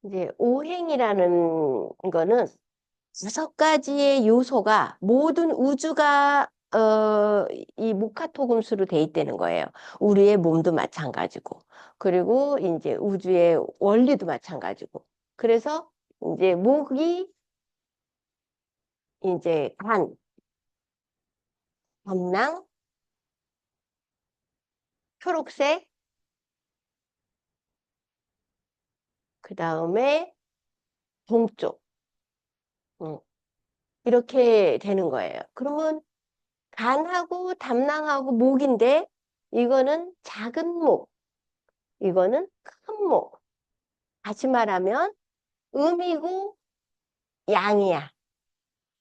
이제 오행이라는 거는 6가지의 요소가 모든 우주가 이 목화토금수로 돼 있다는 거예요. 우리의 몸도 마찬가지고, 그리고 이제 우주의 원리도 마찬가지고. 그래서 이제 목이 이제 간, 범랑, 초록색, 그 다음에 동쪽, 음, 이렇게 되는 거예요. 그러면 간하고 담낭하고 목인데 이거는 작은 목, 이거는 큰 목. 다시 말하면 음이고 양이야.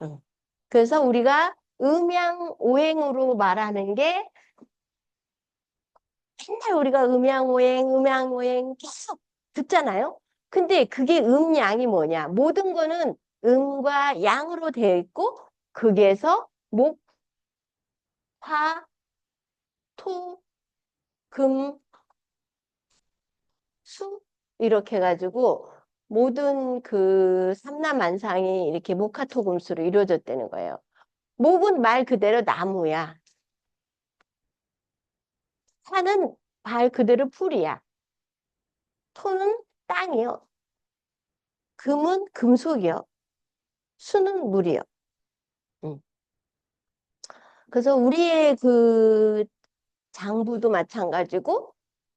응. 그래서 우리가 음양오행으로 말하는 게 맨날 우리가 음양오행 계속 듣잖아요. 근데 그게 음양이 뭐냐? 모든 거는 음과 양으로 되어 있고 극에서 목, 화, 토, 금, 수 이렇게 해가지고 모든 그 삼라만상이 이렇게 목화토금수로 이루어졌다는 거예요. 목은 말 그대로 나무야. 산은 말 그대로 풀이야. 토는 땅이요. 금은 금속이요. 수는 물이요. 음. 그래서 우리의 그 장부도 마찬가지고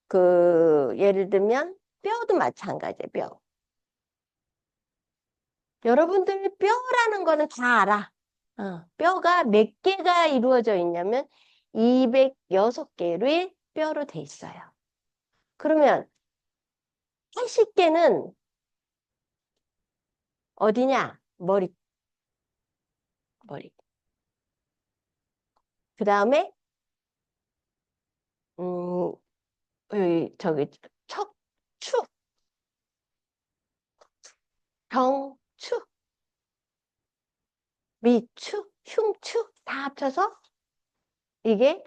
그 예를 들면 뼈도 마찬가지예요. 뼈. 여러분들 뼈라는 거는 다 알아. 뼈가 몇 개가 이루어져 있냐면 206개의 뼈로 돼 있어요. 그러면 80개는 어디냐? 머리. 그 다음에 음, 저기 척추, 경추, 미추, 흉추 다 합쳐서 이게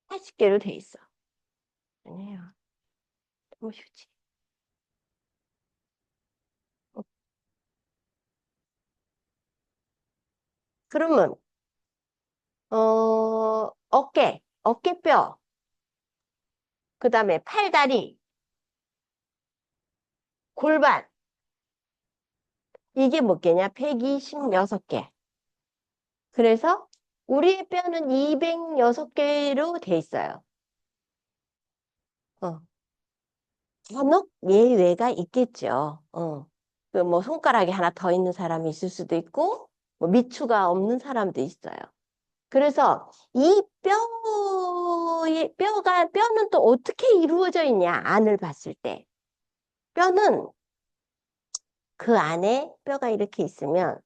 80개로 돼 있어. 아니에요. 너무 쉽지. 어, 그러면 어깨뼈, 그 다음에 팔다리, 골반 이게 몇 개냐? 126개. 그래서 우리의 뼈는 206개로 돼 있어요. 어. 간혹 예외가 있겠죠. 그 뭐 손가락에 하나 더 있는 사람이 있을 수도 있고, 뭐 미추가 없는 사람도 있어요. 그래서 이 뼈는 또 어떻게 이루어져 있냐? 안을 봤을 때. 뼈는 그 안에 뼈가 이렇게 있으면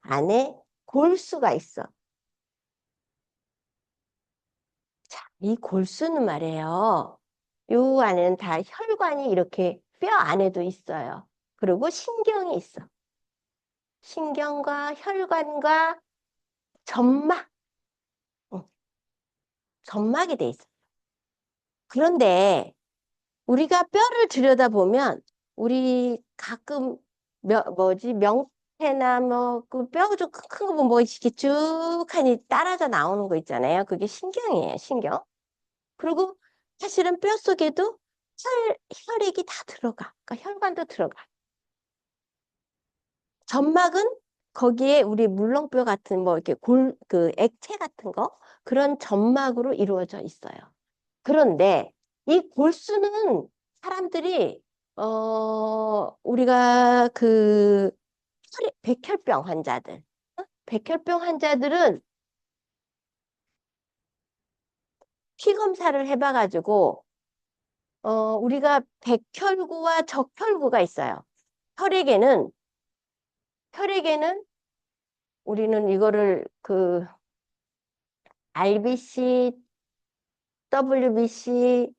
안에 골수가 있어. 자, 이 골수는 말이에요. 요 안에는 다 혈관이 이렇게 뼈 안에도 있어요. 그리고 신경이 있어. 신경과 혈관과 점막, 응, 점막이 돼 있어. 그런데 우리가 뼈를 들여다보면 우리 가끔 명태나 뭐 그 뼈 좀 큰 거 보면 뭐 이렇게 쭉 하니 따라져 나오는 거 있잖아요. 그게 신경이에요, 신경. 그리고 사실은 뼈 속에도 혈액이 다 들어가. 그러니까 혈관도 들어가. 점막은 거기에 우리 물렁뼈 같은 뭐 이렇게 그 액체 같은 거 그런 점막으로 이루어져 있어요. 그런데 이 골수는 사람들이 우리가 그 백혈병 환자들, 백혈병 환자들은 피 검사를 해봐가지고 우리가 백혈구와 적혈구가 있어요. 혈액에는 혈액에는 우리는 이거를 그 RBC, WBC,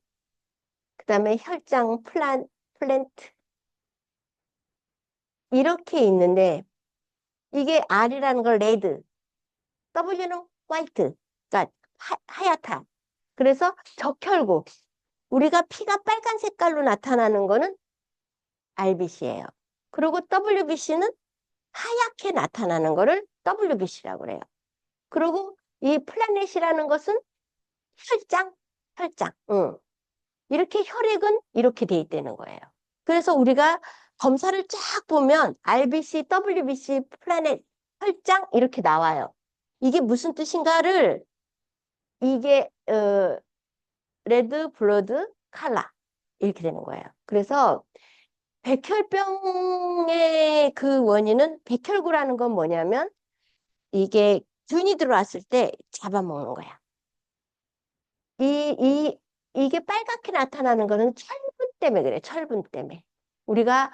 그다음에 혈장 플랜트 이렇게 있는데 이게 R이라는 걸 레드, W는 화이트, 그러니까 하얗다. 그래서 적혈구. 우리가 피가 빨간 색깔로 나타나는 거는 RBC예요. 그리고 WBC는 하얗게 나타나는 거를 WBC라고 그래요. 그리고 이 플라넷이라는 것은 혈장. 응. 이렇게 혈액은 이렇게 돼 있다는 거예요. 그래서 우리가 검사를 쫙 보면 RBC, WBC, 플라넷, 혈장 이렇게 나와요. 이게 무슨 뜻인가를 이게 레드 블러드 칼라 이렇게 되는 거예요. 그래서 백혈병의 그 원인은 백혈구라는 건 뭐냐면 이게 균이 들어왔을 때 잡아먹는 거야. 이, 이, 이게 빨갛게 나타나는 거는 철분 때문에 그래, 철분 때문에. 우리가,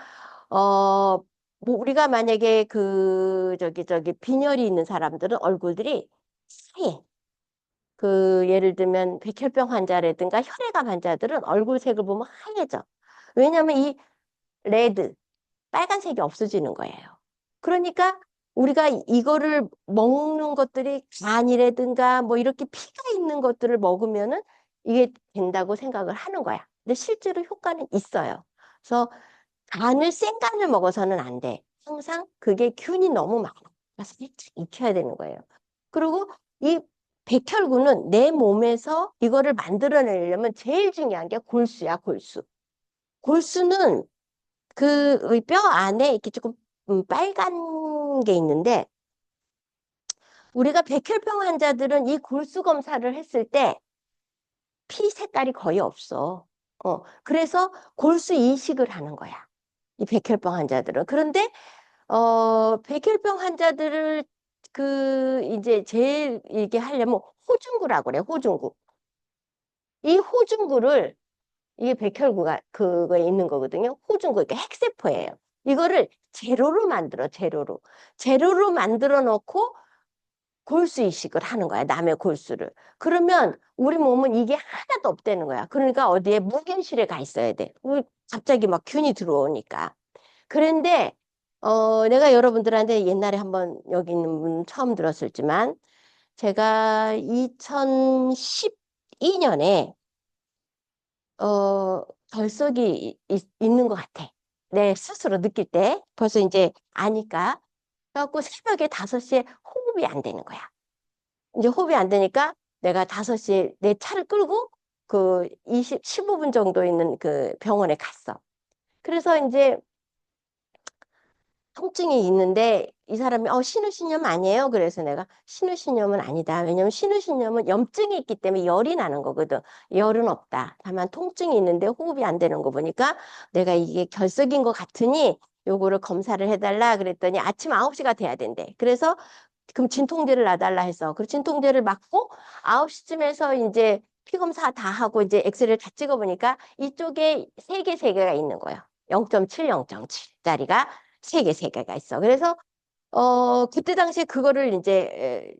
뭐, 우리가 만약에 빈혈이 있는 사람들은 얼굴들이 하얘. 예를 들면, 백혈병 환자라든가 혈액암 환자들은 얼굴색을 보면 하얘져. 왜냐면 이 레드, 빨간색이 없어지는 거예요. 그러니까 우리가 이거를 먹는 것들이 간이라든가 뭐 이렇게 피가 있는 것들을 먹으면은 이게 된다고 생각을 하는 거야. 근데 실제로 효과는 있어요. 그래서 센 간을 먹어서는 안 돼. 항상 그게 균이 너무 많아. 그래서 일찍 익혀야 되는 거예요. 그리고 이 백혈구는 내 몸에서 이거를 만들어내려면 제일 중요한 게 골수야, 골수. 골수는 뼈 안에 이렇게 조금 빨간 게 있는데 우리가 백혈병 환자들은 이 골수 검사를 했을 때 피 색깔이 거의 없어. 그래서 골수 이식을 하는 거야. 이 백혈병 환자들은. 그런데 백혈병 환자들을 이제 제일 이게 하려면 호중구라고 그래. 호중구. 이 호중구를 이게 백혈구가 그거에 있는 거거든요. 호중구, 그러니까 핵세포예요. 이거를 제로로 만들어, 제로로. 제로로 만들어 놓고 골수 이식을 하는 거야, 남의 골수를. 그러면 우리 몸은 이게 하나도 없다는 거야. 그러니까 어디에 무균실에 가 있어야 돼. 갑자기 막 균이 들어오니까. 그런데, 내가 여러분들한테 옛날에 한번 여기 있는 분 처음 들었을지만, 제가 2012년에 결석이 있는 것 같아. 내 스스로 느낄 때. 벌써 이제 아니까. 그래갖고 새벽에 5시에 호흡이 안 되는 거야. 이제 호흡이 안 되니까 내가 5시에 내 차를 끌고 15분 정도 있는 그 병원에 갔어. 그래서 이제 통증이 있는데 이 사람이 신우신염 아니에요? 그래서 내가 신우신염은 아니다. 왜냐면 신우신염은 염증이 있기 때문에 열이 나는 거거든. 열은 없다. 다만 통증이 있는데 호흡이 안 되는 거 보니까 내가 이게 결석인 것 같으니 요거를 검사를 해달라 그랬더니 아침 9시가 돼야 된대. 그래서 그럼 진통제를 놔달라 해서 그 진통제를 맞고 9시쯤에서 이제 피 검사 다 하고 이제 엑스레이를 다 찍어보니까 이쪽에 세 개가 있는 거예요. 0.7, 0.7짜리가 세 개가 있어. 그래서 그때 당시에 그거를 이제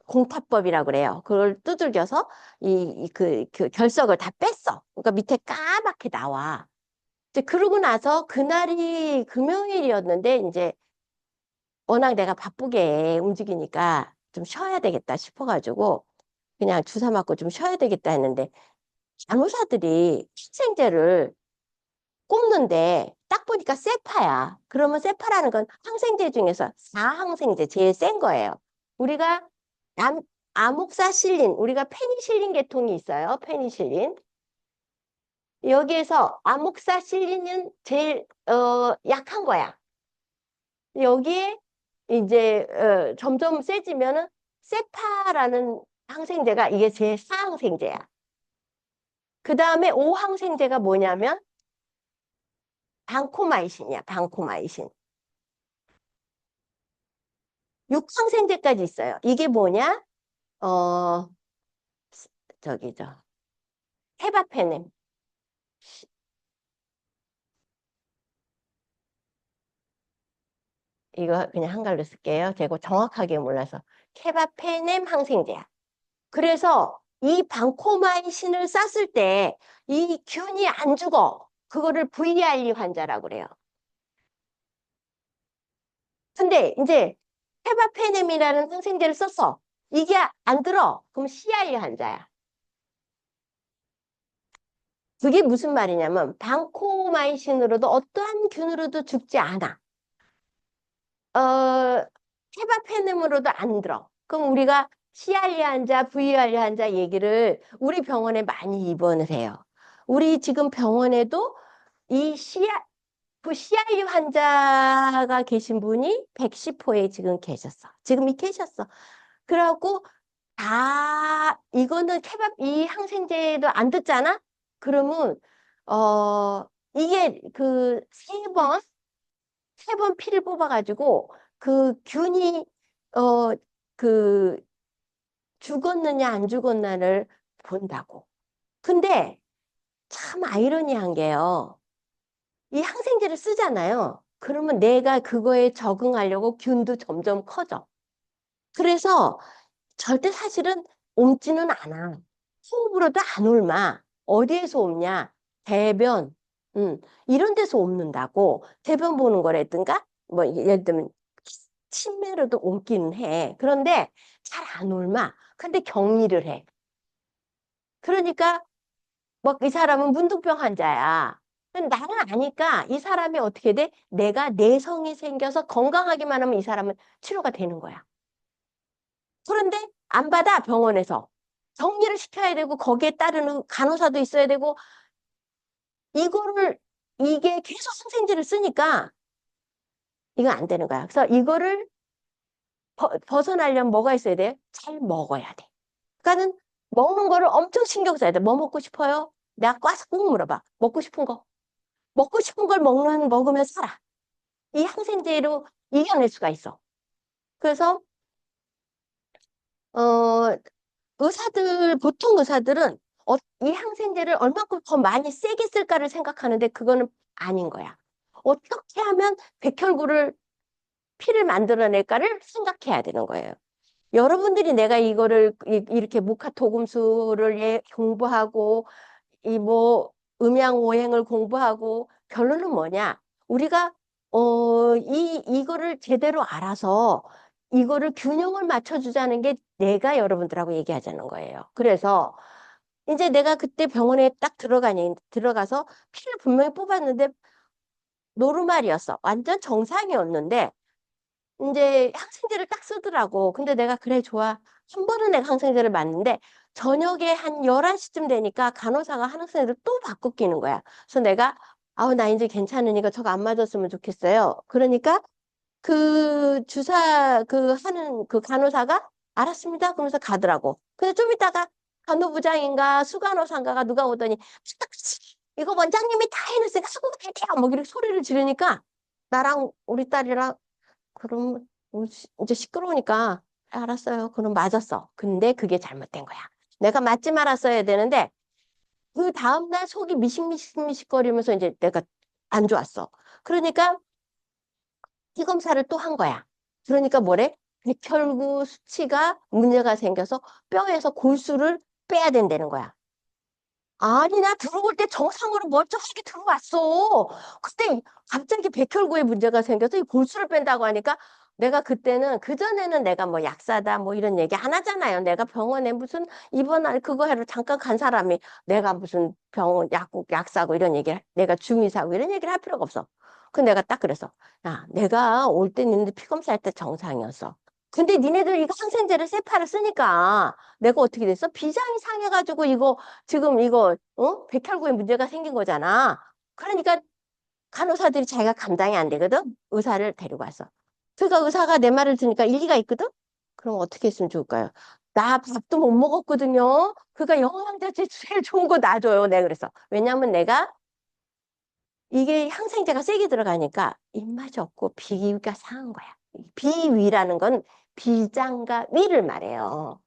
공타법이라고 그래요. 그걸 두들겨서 그 결석을 다 뺐어. 그러니까 밑에 까맣게 나와. 이제 그러고 나서 그날이 금요일이었는데 이제 워낙 내가 바쁘게 움직이니까 좀 쉬어야 되겠다 싶어가지고 그냥 주사 맞고 좀 쉬어야 되겠다 했는데 간호사들이 항생제를 꼽는데 딱 보니까 세파야. 그러면 세파라는 건 항생제 중에서 4항생제 제일 센 거예요. 우리가 암, 아목사실린, 우리가 페니실린 계통이 있어요. 페니실린. 여기에서 아목사실린은 제일 약한 거야. 여기에 이제 점점 세지면은 세파라는 항생제가 이게 제일 사항생제야. 그 다음에 5항생제가 뭐냐면 방코마이신이야. 방코마이신. 6항생제까지 있어요. 이게 뭐냐? 어, 저기죠. 헤바페넴. 이거 그냥 한글로 쓸게요. 제가 정확하게 몰라서. 케바페넴 항생제야. 그래서 이 방코마이신을 쐈을 때 이 균이 안 죽어. 그거를 VIR 환자라고 그래요. 근데 이제 헤바페넴이라는 항생제를 썼어. 이게 안 들어. 그럼 CIR 환자야. 그게 무슨 말이냐면 방코마이신으로도 어떠한 균으로도 죽지 않아. 케바페넴으로도 안 들어. 그럼 우리가 CRE 환자, VRE 환자 얘기를 우리 병원에 많이 입원을 해요. 우리 지금 병원에도 이 그 CRE 환자가 계신 분이 110호에 지금 계셨어. 지금이 계셨어. 그래갖고 이거는 이 항생제도 안 듣잖아? 그러면, 이게 세 번 피를 뽑아가지고 그 균이, 어, 그 죽었느냐 안 죽었느냐를 본다고. 근데 참 아이러니한 게요. 이 항생제를 쓰잖아요. 그러면 내가 그거에 적응하려고 균도 점점 커져. 그래서 절대 사실은 옮지는 않아. 호흡으로도 안 옮아. 어디에서 옮냐? 대변, 이런 데서 옮는다고. 대변 보는 거라든가, 뭐, 예를 들면, 침매로도 옮기는 해. 그런데 잘 안 옮아. 근데 격리를 해. 그러니까, 뭐, 이 사람은 문둥병 환자야. 근데 나는 아니까 이 사람이 어떻게 돼? 내가 내성이 생겨서 건강하기만 하면 이 사람은 치료가 되는 거야. 그런데 안 받아, 병원에서. 정리를 시켜야 되고, 거기에 따르는 간호사도 있어야 되고, 이거를, 이게 계속 항생제를 쓰니까, 이건 안 되는 거야. 그래서 이거를 벗어나려면 뭐가 있어야 돼? 잘 먹어야 돼. 그러니까는 먹는 거를 엄청 신경 써야 돼. 뭐 먹고 싶어요? 내가 꽈서 꼭 물어봐. 먹고 싶은 거. 먹고 싶은 걸 먹으면 살아. 이 항생제로 이겨낼 수가 있어. 그래서, 어, 보통 의사들은 이 항생제를 얼마큼 더 많이 세게 쓸까를 생각하는데 그거는 아닌 거야. 어떻게 하면 백혈구를, 피를 만들어낼까를 생각해야 되는 거예요. 여러분들이 내가 이거를 이렇게 무카토금수를 공부하고 이 뭐 음양오행을 공부하고 결론은 뭐냐? 우리가 이거를 제대로 알아서 이거를 균형을 맞춰주자는 게 내가 여러분들하고 얘기하자는 거예요. 그래서 이제 내가 그때 병원에 딱 들어가서 피를 분명히 뽑았는데 노르말이었어. 완전 정상이었는데 이제 항생제를 딱 쓰더라고. 근데 내가 그래 좋아. 한 번은 내가 항생제를 맞는데 저녁에 한 11시쯤 되니까 간호사가 항생제를 또 바꿔 끼는 거야. 그래서 내가 아우 나 이제 괜찮으니까 저거 안 맞았으면 좋겠어요. 그러니까 하는 그 간호사가 알았습니다. 그러면서 가더라고. 근데 좀 있다가 간호부장인가 수간호사인가가 누가 오더니 이거 원장님이 다 해놨으니까 수고 갈게요. 뭐 이렇게 소리를 지르니까 나랑 우리 딸이랑 그럼 이제 시끄러우니까 알았어요. 그럼 맞았어. 근데 그게 잘못된 거야. 내가 맞지 말았어야 되는데 그 다음날 속이 미식미식거리면서 이제 내가 안 좋았어. 그러니까 피 검사를 또 한 거야. 그러니까 뭐래? 백혈구 수치가 문제가 생겨서 뼈에서 골수를 빼야 된다는 거야. 아니, 나 들어올 때 정상으로 멀쩡하게 들어왔어. 근데 갑자기 백혈구에 문제가 생겨서 이 골수를 뺀다고 하니까 내가 그때는, 그전에는 내가 뭐 약사다 뭐 이런 얘기 안 하잖아요. 내가 병원에 무슨 입원할 그거 하러 잠깐 간 사람이 내가 무슨 병원 약국 약사고 이런 얘기를, 내가 중의사고 이런 얘기를 할 필요가 없어. 그 내가 딱 그래서, 야, 내가 올 때 있는데 피 검사할 때 정상이었어. 근데 니네들 이거 항생제를 세 팔을 쓰니까 내가 어떻게 됐어? 비장이 상해가지고 지금 백혈구에 문제가 생긴 거잖아. 그러니까 간호사들이 자기가 감당이 안 되거든? 의사를 데리고 왔어. 그러니까 의사가 내 말을 들으니까 일리가 있거든? 그럼 어떻게 했으면 좋을까요? 나 밥도 못 먹었거든요. 그러니까 영양제 제일 좋은 거 놔줘요. 내가 그래서. 왜냐면 내가 이게 항생제가 세게 들어가니까 입맛이 없고 비위가 상한 거야. 비위라는 건 비장과 위를 말해요.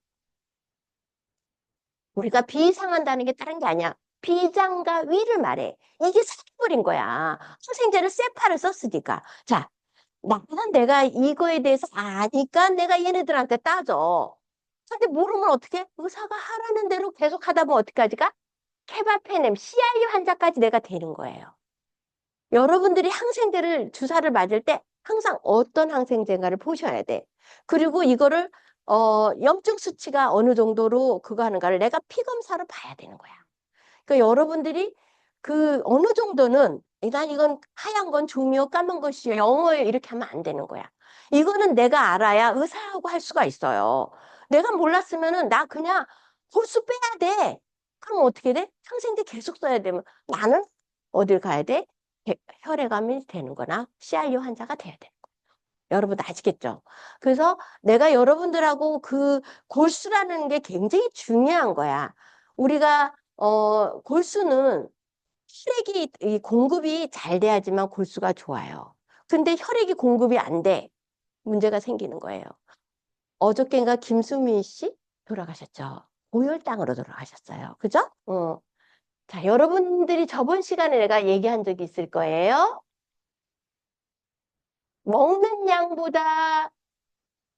우리가 비상한다는 게 다른 게 아니야. 비장과 위를 말해. 이게 사기버린 거야. 항생제를 세파를 썼으니까. 자, 나는 내가 이거에 대해서 아니까 내가 얘네들한테 따져. 근데 모르면 어떻게? 의사가 하라는 대로 계속 하다 보면 어떡하지가? 케바페넴, CRE 환자까지 내가 되는 거예요. 여러분들이 항생제를 주사를 맞을 때 항상 어떤 항생제인가를 보셔야 돼. 그리고 이거를 염증 수치가 어느 정도로 그거 하는가를 내가 피 검사를 봐야 되는 거야. 그러니까 여러분들이 그 어느 정도는 난 이건 하얀 건 중요, 까만 것이 영어예요. 이렇게 하면 안 되는 거야. 이거는 내가 알아야 의사하고 할 수가 있어요. 내가 몰랐으면은 나 그냥 골수 빼야 돼. 그럼 어떻게 돼? 평생대 계속 써야 되면 나는 어딜 가야 돼? 혈액암이 되는 거나 CRU 환자가 돼야 돼. 여러분 아시겠죠? 그래서 내가 여러분들하고 그 골수라는 게 굉장히 중요한 거야. 우리가 골수는 혈액이 이 공급이 잘 돼야지만 골수가 좋아요. 근데 혈액이 공급이 안 돼. 문제가 생기는 거예요. 어저께인가 김수민 씨 돌아가셨죠? 고혈당으로 돌아가셨어요. 그죠? 자, 여러분들이 저번 시간에 내가 얘기한 적이 있을 거예요. 먹는 양보다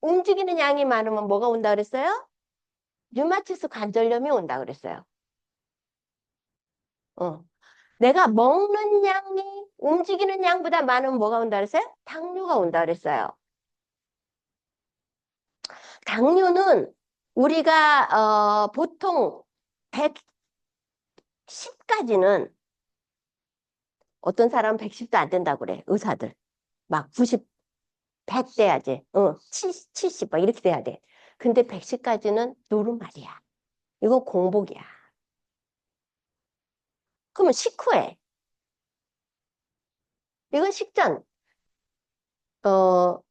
움직이는 양이 많으면 뭐가 온다 그랬어요? 류마티스 관절염이 온다 그랬어요. 어. 내가 먹는 양이 움직이는 양보다 많으면 뭐가 온다 그랬어요? 당뇨가 온다 그랬어요. 당뇨는 우리가 보통 110까지는 어떤 사람은 110도 안 된다고 그래. 의사들. 막 90, 100 돼야지. 70, 막 이렇게 돼야 돼. 근데 110까지는 노르말이야. 이거 공복이야. 그러면 식후에. 이건 식전.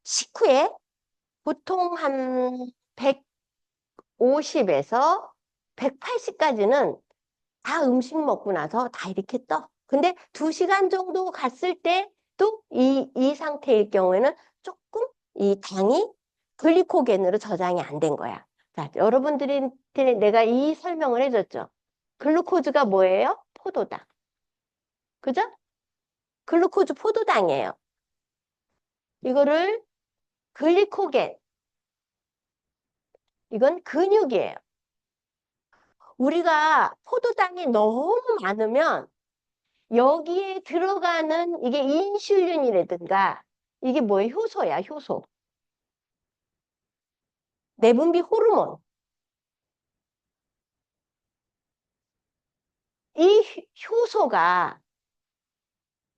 식후에 보통 한 150에서 180까지는 다 음식 먹고 나서 다 이렇게 떠. 근데 2시간 정도 갔을 때 또 이 상태일 경우에는 조금 이 당이 글리코겐으로 저장이 안 된 거야. 자, 여러분들한테 내가 이 설명을 해줬죠. 글루코즈가 뭐예요? 포도당. 그죠? 글루코즈 포도당이에요. 이거를 글리코겐. 이건 근육이에요. 우리가 포도당이 너무 많으면 여기에 들어가는 이게 인슐린이라든가 이게 뭐예요? 효소야, 효소. 내분비 호르몬. 이 효소가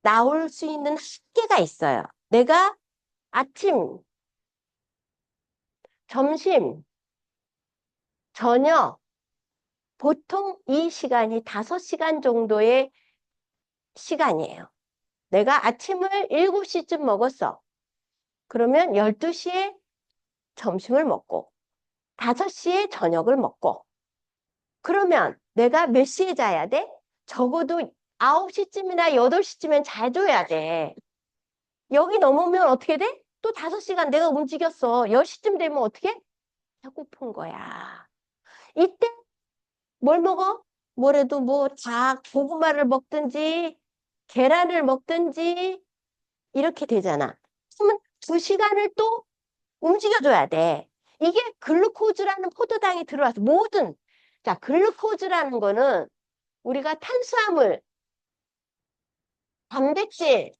나올 수 있는 한계가 있어요. 내가 아침, 점심, 저녁, 보통 이 시간이 5시간 정도의 시간이에요. 내가 아침을 7시쯤 먹었어. 그러면 12시에 점심을 먹고 5시에 저녁을 먹고 그러면 내가 몇 시에 자야 돼? 적어도 9시쯤이나 8시쯤엔 자줘야 돼. 여기 넘으면 어떻게 돼? 또 5시간 내가 움직였어. 10시쯤 되면 어떻게? 배고픈 거야. 이때 뭘 먹어? 뭐래도 뭐 고구마를 먹든지 계란을 먹든지 이렇게 되잖아. 그러면 2시간을 또 움직여줘야 돼. 이게 글루코즈라는 포도당이 들어와서 자, 글루코즈라는 거는 우리가 탄수화물, 단백질,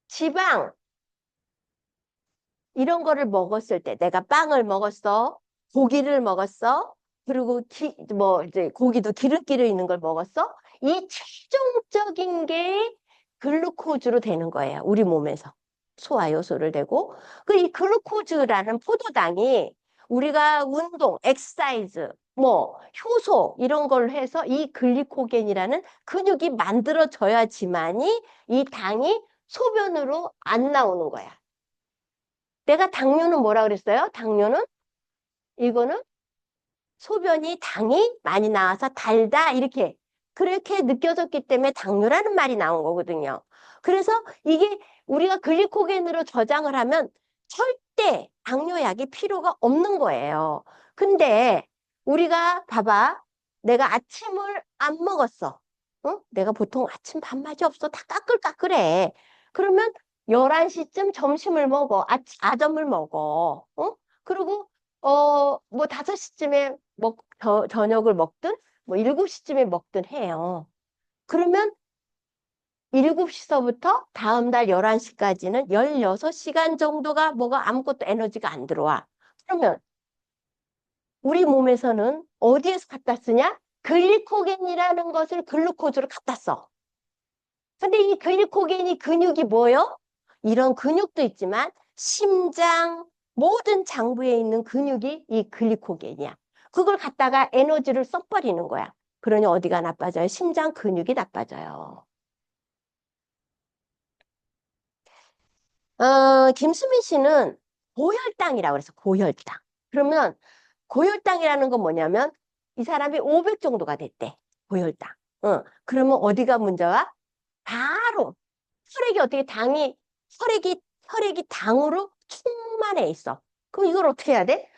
지방 이런 거를 먹었을 때 내가 빵을 먹었어. 고기를 먹었어. 그리고 이제 고기도 기름기를 있는 걸 먹었어. 이 최종적인 게 글루코즈로 되는 거예요. 우리 몸에서. 소화 요소를 되고. 이 글루코즈라는 포도당이 우리가 운동, 엑서사이즈, 뭐 효소 이런 걸 해서 이 글리코겐이라는 근육이 만들어져야지만이 이 당이 소변으로 안 나오는 거야. 내가 당뇨는 뭐라 그랬어요? 당뇨는 이거는 소변이 당이 많이 나와서 달다 이렇게 그렇게 느껴졌기 때문에 당뇨라는 말이 나온 거거든요. 그래서 이게 우리가 글리코겐으로 저장을 하면 절대 당뇨약이 필요가 없는 거예요. 근데 우리가 봐봐. 내가 아침을 안 먹었어. 내가 보통 아침 밥맛이 없어. 다 까끌까끌해. 그러면 11시쯤 점심을 먹어. 아점을 먹어. 그리고 뭐 5시쯤에 저녁을 먹든 뭐 7시쯤에 먹든 해요. 그러면 7시서부터 다음 날 11시까지는 16시간 정도가 뭐가 아무것도 에너지가 안 들어와. 그러면 우리 몸에서는 어디에서 갖다 쓰냐? 글리코겐이라는 것을 글루코즈로 갖다 써. 근데 이 글리코겐이 근육이 뭐요? 이런 근육도 있지만 심장, 모든 장부에 있는 근육이 이 글리코겐이야. 그걸 갖다가 에너지를 써버리는 거야. 그러니 어디가 나빠져요? 심장 근육이 나빠져요. 김수민 씨는 고혈당이라고 그래서 고혈당. 그러면 고혈당이라는 건 뭐냐면 이 사람이 500 정도가 됐대. 고혈당. 그러면 어디가 문제야? 바로 혈액이 어떻게 혈액이 당으로 충만해 있어. 그럼 이걸 어떻게 해야 돼?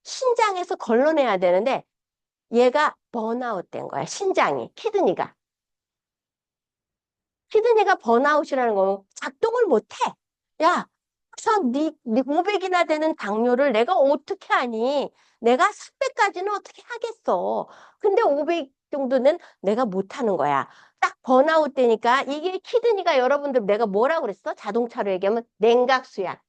신장에서 걸러내야 되는데 얘가 번아웃 된 거야. 신장이, 키드니가 번아웃이라는 건 작동을 못 해. 야, 우선 네 500이나 되는 당뇨를 내가 어떻게 하니? 내가 300까지는 어떻게 하겠어? 근데 500 정도는 내가 못 하는 거야. 딱 번아웃 되니까 이게 키드니가 여러분들 내가 뭐라고 그랬어? 자동차로 얘기하면 냉각수야.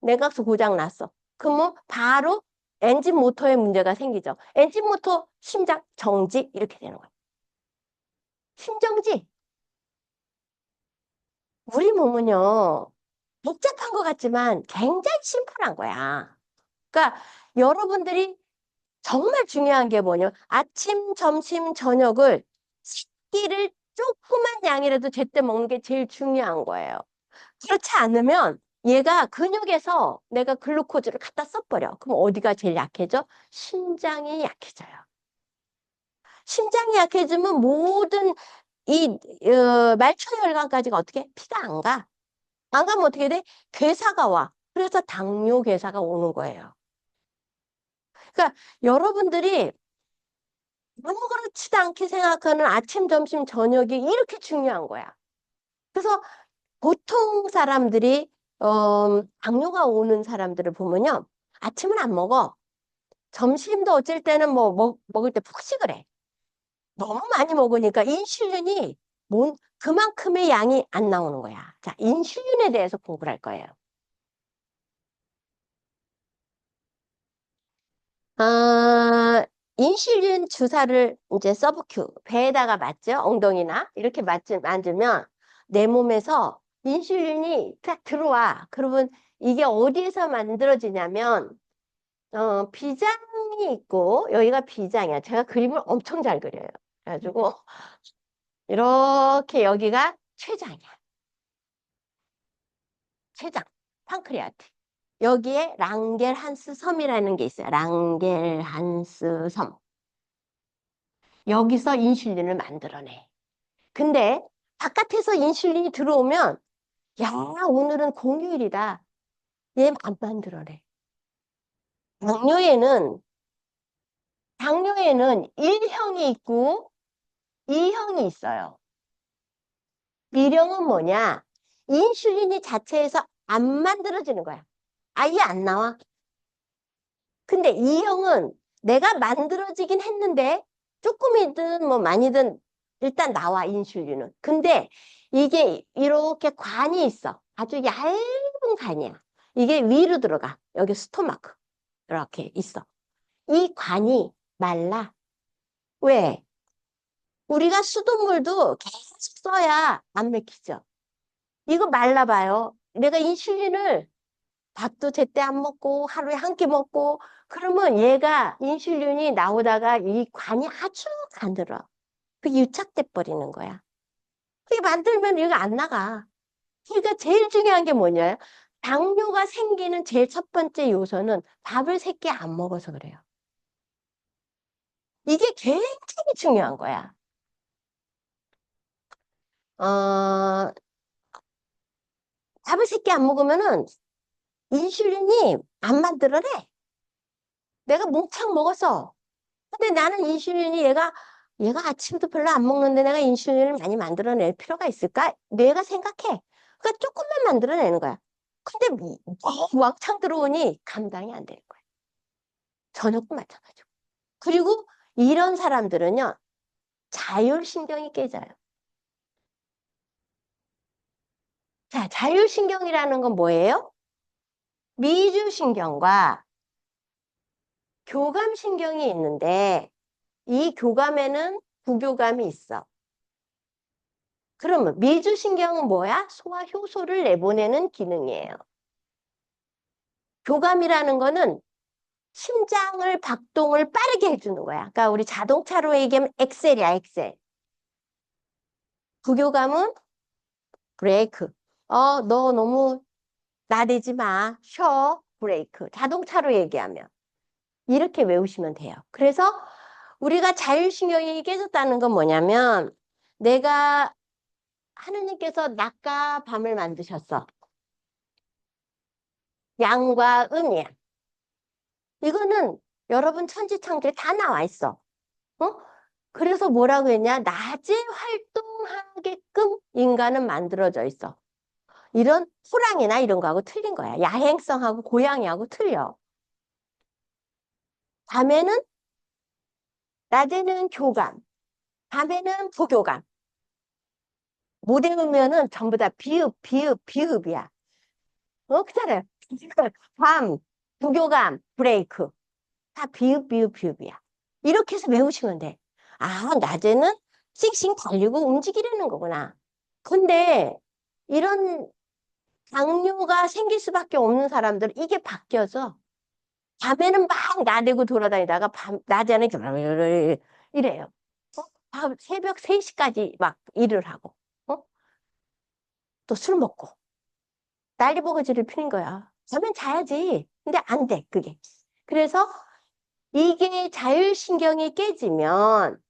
냉각수 고장 났어. 그러면 바로 엔진 모터에 문제가 생기죠. 엔진 모터 심장 정지 이렇게 되는 거야. 심정지. 우리 몸은요. 복잡한 것 같지만 굉장히 심플한 거야. 그러니까 여러분들이 정말 중요한 게 뭐냐면 아침, 점심, 저녁을 식기를 조그만 양이라도 제때 먹는 게 제일 중요한 거예요. 그렇지 않으면 얘가 근육에서 내가 글루코즈를 갖다 써버려. 그럼 어디가 제일 약해져? 심장이 약해져요. 심장이 약해지면 모든 말초혈관까지가 어떻게? 피가 안 가. 안 가면 어떻게 돼? 괴사가 와. 그래서 당뇨 괴사가 오는 거예요. 그러니까 여러분들이 아무렇지도 않게 생각하는 아침, 점심, 저녁이 이렇게 중요한 거야. 그래서 보통 사람들이 당뇨가 오는 사람들을 보면요. 아침은 안 먹어. 점심도 어쩔 때는 먹을 때 폭식을 해. 너무 많이 먹으니까 인슐린이 그만큼의 양이 안 나오는 거야. 자, 인슐린에 대해서 공부를 할 거예요. 아, 인슐린 주사를 이제 서브큐, 배에다가 맞죠? 엉덩이나 이렇게 맞으면 내 몸에서 인슐린이 딱 들어와. 그러면 이게 어디에서 만들어지냐면, 비장이 있고, 여기가 비장이야. 제가 그림을 엄청 잘 그려요. 그래가지고, 이렇게 여기가 췌장이야. 췌장, 판크레아트. 여기에 랑겔한스 섬이라는 게 있어요. 랑겔한스 섬. 여기서 인슐린을 만들어내. 근데 바깥에서 인슐린이 들어오면 야, 오늘은 공휴일이다. 얘 안 만들어내. 당뇨에는 당뇨에는 1형이 있고 2형이 있어요. 1형은 뭐냐? 인슐린이 자체에서 안 만들어지는 거야. 아예 안 나와. 근데 2형은 내가 만들어지긴 했는데 조금이든 뭐 많이든 일단 나와 인슐린은. 근데 이게 이렇게 관이 있어. 아주 얇은 관이야. 이게 위로 들어가. 여기 스토마크 이렇게 있어. 이 관이 말라. 왜? 우리가 수돗물도 계속 써야 안 맥히죠. 이거 말라봐요. 내가 인슐린을 밥도 제때 안 먹고 하루에 한 끼 먹고 그러면 얘가 인슐린이 나오다가 이 관이 아주 가늘어. 그게 유착돼 버리는 거야. 그게 만들면 얘가 안 나가. 그러니까 제일 중요한 게 뭐냐? 당뇨가 생기는 제일 첫 번째 요소는 밥을 세 끼 안 먹어서 그래요. 이게 굉장히 중요한 거야. 어, 밥을 세 끼 안 먹으면은 인슐린이 안 만들어내. 내가 몽창 먹었어. 근데 나는 인슐린이 얘가 아침도 별로 안 먹는데 내가 인슐린을 많이 만들어낼 필요가 있을까? 내가 생각해. 그러니까 조금만 만들어내는 거야. 근데 왕창 들어오니 감당이 안 되는 거야. 저녁도 마찬가지고. 그리고 이런 사람들은요, 자율신경이 깨져요. 자, 자율신경이라는 건 뭐예요? 미주신경과 교감신경이 있는데 이 교감에는 부교감이 있어. 그러면 미주신경은 뭐야? 소화 효소를 내보내는 기능이에요. 교감이라는 거는 심장을 박동을 빠르게 해주는 거야. 그러니까 우리 자동차로 얘기하면 엑셀이야, 엑셀. 부교감은 브레이크. 너 너무 나대지 마. 쉬어. 브레이크. 자동차로 얘기하면. 이렇게 외우시면 돼요. 그래서 우리가 자율신경이 깨졌다는 건 뭐냐면 내가 하느님께서 낮과 밤을 만드셨어. 양과 음이야. 이거는 여러분 천지창조에 다 나와 있어. 어? 그래서 뭐라고 했냐? 낮에 활동하게끔 인간은 만들어져 있어. 이런 호랑이나 이런 거하고 틀린 거야. 야행성하고 고양이하고 틀려. 밤에는, 낮에는 교감, 밤에는 부교감. 못 외우면은 전부 다 비읍, 비읍, 비읍이야. 그잖아요. 밤, 부교감, 브레이크. 다 비읍, 비읍, 비읍이야. 이렇게 해서 외우시면 돼. 아, 낮에는 씩씩 달리고 움직이려는 거구나. 근데 이런 당뇨가 생길 수밖에 없는 사람들은 이게 바뀌어서 밤에는 막 나대고 돌아다니다가 낮에는 이래요. 새벽 3시까지 막 일을 하고, 어? 또 술 먹고, 난리버거지를 피는 거야. 자면 자야지. 근데 안 돼, 그게. 그래서 이게 자율신경이 깨지면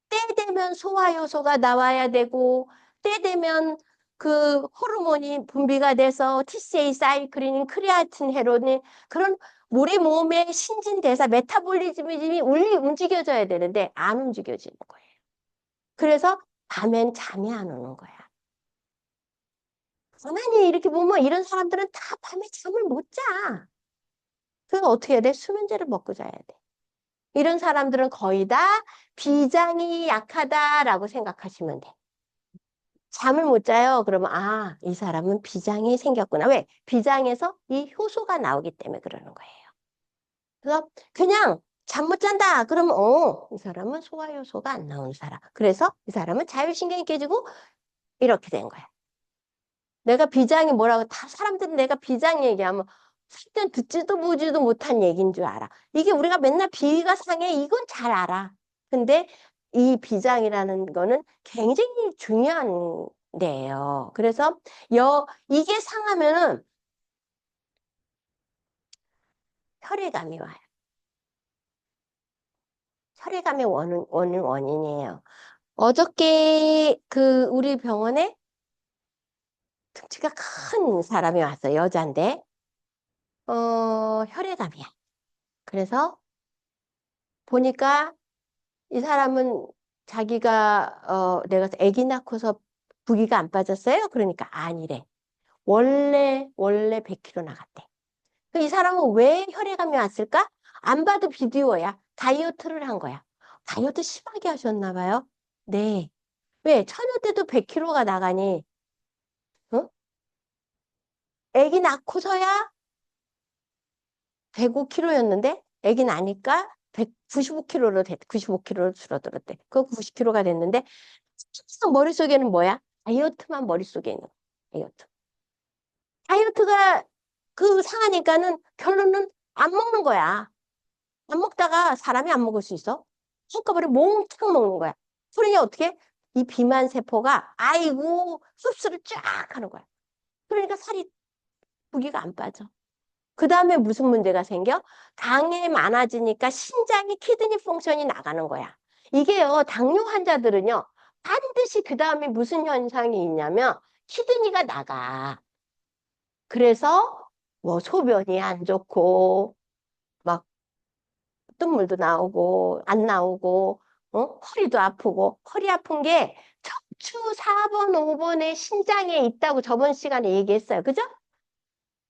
때 되면 소화효소가 나와야 되고 때 되면 그 호르몬이 분비가 돼서 TCA 사이클린, 크레아틴, 헤로닌 그런 우리 몸의 신진대사 메타볼리즘이 움직여져야 되는데 안 움직여지는 거예요. 그래서 밤엔 잠이 안 오는 거야. 가만히 이렇게 보면 이런 사람들은 다 밤에 잠을 못 자. 그래서 어떻게 해야 돼? 수면제를 먹고 자야 돼. 이런 사람들은 거의 다 비장이 약하다라고 생각하시면 돼. 잠을 못 자요. 그러면 이 사람은 비장이 생겼구나. 왜? 비장에서 이 효소가 나오기 때문에 그러는 거예요. 그래서 그냥 잠 못 잔다. 그러면 이 사람은 소화효소가 안 나오는 사람. 그래서 이 사람은 자율신경이 깨지고 이렇게 된 거야. 내가 비장이 뭐라고 다 사람들은 내가 비장 얘기하면 살땐 듣지도 보지도 못한 얘기인 줄 알아. 이게 우리가 맨날 비위가 상해 이건 잘 알아. 근데 이 비장이라는 거는 굉장히 중요한 데예요. 그래서 이게 상하면은 혈액암이 와요. 혈액암의 원인이에요. 어저께 우리 병원에 등치가 큰 사람이 왔어요. 여자인데 혈액암이야. 그래서 보니까 이 사람은 자기가 내가 아기 낳고서 부기가 안 빠졌어요? 그러니까 아니래. 원래 100kg 나갔대. 이 사람은 왜 혈액암이 왔을까? 안 봐도 비디오야. 다이어트를 한 거야. 다이어트 심하게 하셨나 봐요. 네. 왜? 처녀 때도 100kg가 나가니, 어? 아기 낳고서야 105kg였는데, 아기 나니까 195kg로 95kg로 줄어들었대. 그 90kg가 됐는데, 항상 머릿속에는 뭐야? 다이어트만 머릿속에 있는 거야. 다이어트. 다이어트가 상하니까는 결론은 안 먹는 거야. 안 먹다가 사람이 안 먹을 수 있어? 한꺼번에 몽땅 먹는 거야. 그러니 어떻게? 이 비만 세포가 아이고 흡수를 쫙 하는 거야. 그러니까 살이 부기가 안 빠져. 그 다음에 무슨 문제가 생겨? 당이 많아지니까 신장이 키드니 펑션이 나가는 거야. 이게요, 당뇨 환자들은요, 반드시 그 다음에 무슨 현상이 있냐면 키드니가 나가. 그래서 뭐 소변이 안 좋고 막 뜬물도 나오고 안 나오고 허리도 아프고 허리 아픈 게 척추 4번, 5번에 신장에 있다고 저번 시간에 얘기했어요. 그죠?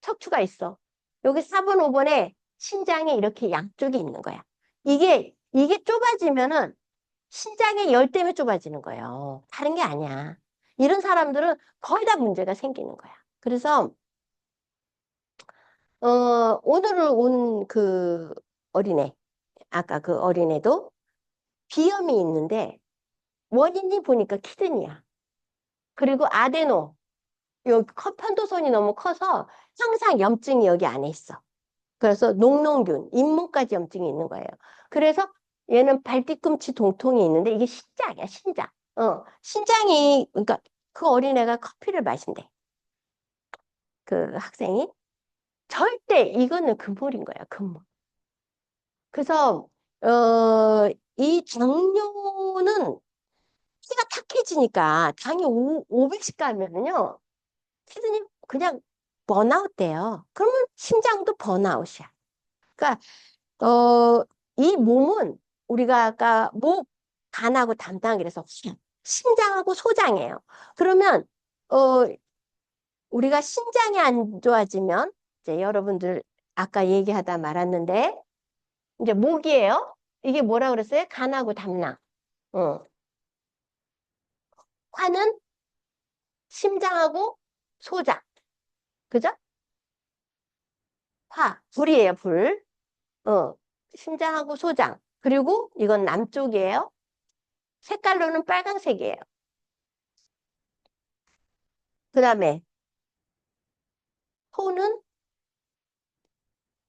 척추가 있어. 여기 4번, 5번에 신장에 이렇게 양쪽이 있는 거야. 이게 좁아지면은 신장의 열 때문에 좁아지는 거예요. 다른 게 아니야. 이런 사람들은 거의 다 문제가 생기는 거야. 그래서 오늘을 온 그 어린애, 아까 그 어린애도 비염이 있는데 원인이 보니까 키드니야. 그리고 아데노, 여기 편도선이 너무 커서 항상 염증이 여기 안에 있어. 그래서 녹농균, 잇몸까지 염증이 있는 거예요. 그래서 얘는 발뒤꿈치 동통이 있는데 이게 신장이야, 신장. 신장이, 그러니까 그 어린애가 커피를 마신대. 그 학생이. 절대 이거는 금물인 거야, 금물. 그래서, 이 당뇨는 피가 탁해지니까 당이 500씩 가면은요, 키드니 그냥 번아웃 돼요. 그러면 심장도 번아웃이야. 그러니까 이 몸은 우리가 아까 목, 간하고 담당 그래서 심장하고 소장이에요. 그러면 어 우리가 신장이 안 좋아지면 이제 여러분들 아까 얘기하다 말았는데 이제 목이에요. 이게 뭐라 그랬어요? 간하고 담낭. 어. 화는 심장하고 소장. 그죠? 화, 불이에요, 불. 어. 심장하고 소장. 그리고 이건 남쪽이에요. 색깔로는 빨간색이에요. 그 다음에 토는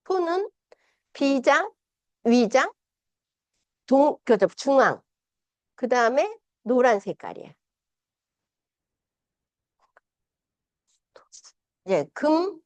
토는 비장, 위장, 중앙. 그 다음에 노란 색깔이야. 이제 금은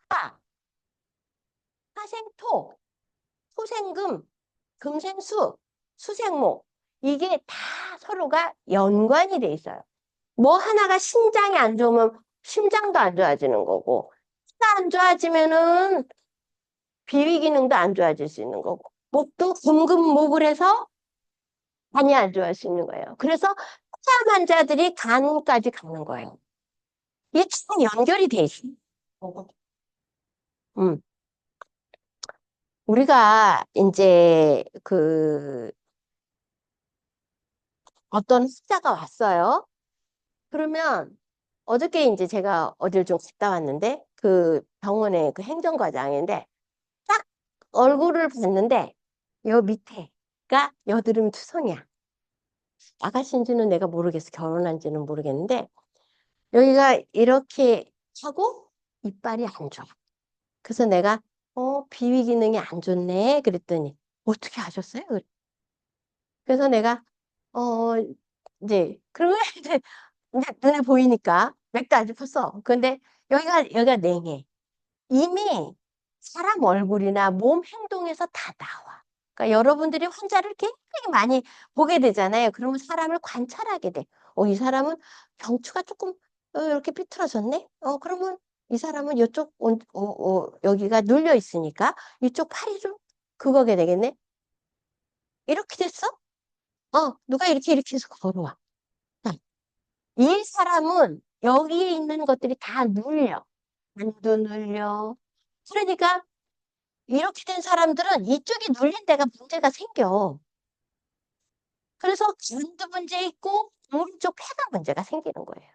화, 화생토, 토생금, 금생수, 수생목. 이게 다 서로가 연관이 돼 있어요. 뭐 하나가 신장이 안 좋으면 심장도 안 좋아지는 거고, 피가 안 좋아지면은 비위 기능도 안 좋아질 수 있는 거고, 목도 금금목을 해서 간이 안 좋아할 수 있는 거예요. 그래서 폐암 환자들이 간까지 가는 거예요. 이게 참 연결이 돼 있어요. 음. 우리가 이제 어떤 흑자가 왔어요. 그러면 어저께 이제 제가 어딜 좀 갔다 왔는데 그 병원의 그 행정과장인데 딱 얼굴을 봤는데 여 밑에가 여드름 투성이야. 아가씨인지는 내가 모르겠어. 결혼한지는 모르겠는데 여기가 이렇게 하고 이빨이 안 좋아. 그래서 내가 비위 기능이 안 좋네 그랬더니 어떻게 아셨어요? 그래서 내가 어 이제 그러면 이제 눈에 보이니까 맥도 안 짚었어. 근데 여기가 냉해. 이미 사람 얼굴이나 몸 행동에서 다 나와. 그러니까 여러분들이 환자를 굉장히 많이 보게 되잖아요. 그러면 사람을 관찰하게 돼. 이 사람은 경추가 조금 이렇게 삐뚤어졌네. 그러면 이 사람은 이쪽 여기가 눌려 있으니까 이쪽 팔이 좀 그거게 되겠네. 이렇게 됐어? 누가 이렇게 해서 걸어와. 자, 이 사람은 여기에 있는 것들이 다 눌려. 안도 눌려. 그러니까 이렇게 된 사람들은 이쪽이 눌린 데가 문제가 생겨. 그래서 간도 문제 있고 오른쪽 폐가 문제가 생기는 거예요.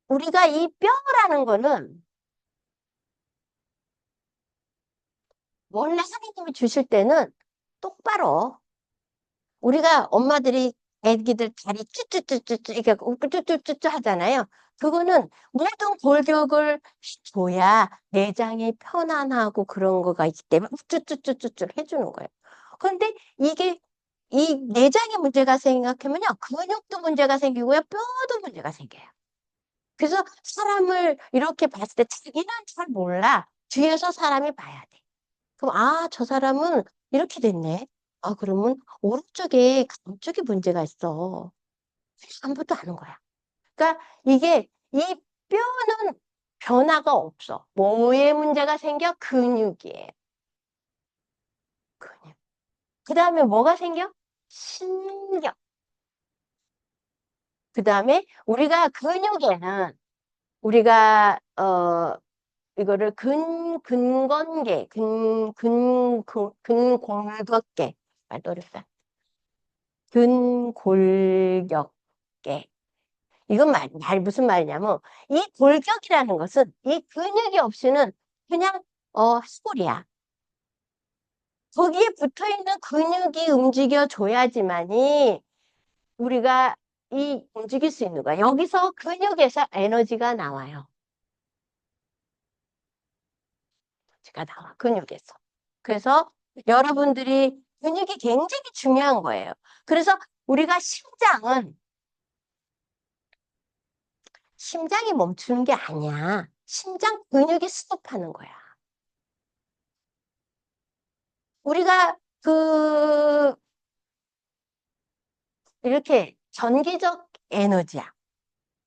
우리가 이 뼈라는 거는 원래 선생님이 주실 때는 똑바로. 우리가 엄마들이 애기들 다리 쭈쭈쭈쭈쭈 이렇게 쭈쭈쭈쭈 하잖아요. 그거는 모든 골격을 줘야 내장이 편안하고 그런 거가 있기 때문에 쭈쭈쭈쭈쭈 해주는 거예요. 그런데 이게 이 내장에 문제가 생각하면요, 근육도 문제가 생기고요, 뼈도 문제가 생겨요. 그래서 사람을 이렇게 봤을 때 자기는 잘 몰라. 뒤에서 사람이 봐야 돼. 그럼 아, 저 사람은 이렇게 됐네. 아, 그러면 오른쪽에 감쪽에 문제가 있어. 아무것도 아는 거야. 그러니까 이게 이 뼈는 변화가 없어. 뭐에 문제가 생겨? 근육이에요. 근육. 그 다음에 뭐가 생겨? 신경. 그 다음에 우리가 근육에는 우리가 이거를 근건계, 근골격계, 말도 어렵다. 근골격계. 이건 무슨 말이냐면, 이 골격이라는 것은 이 근육이 없이는 그냥, 시골이야. 거기에 붙어 있는 근육이 움직여줘야지만이 우리가 움직일 수 있는 거야. 여기서 근육에서 에너지가 나와요. 에너지가 나와, 근육에서. 그래서 여러분들이 근육이 굉장히 중요한 거예요. 그래서 우리가 심장이 멈추는 게 아니야. 심장 근육이 스톱하는 거야. 우리가 이렇게 전기적 에너지야.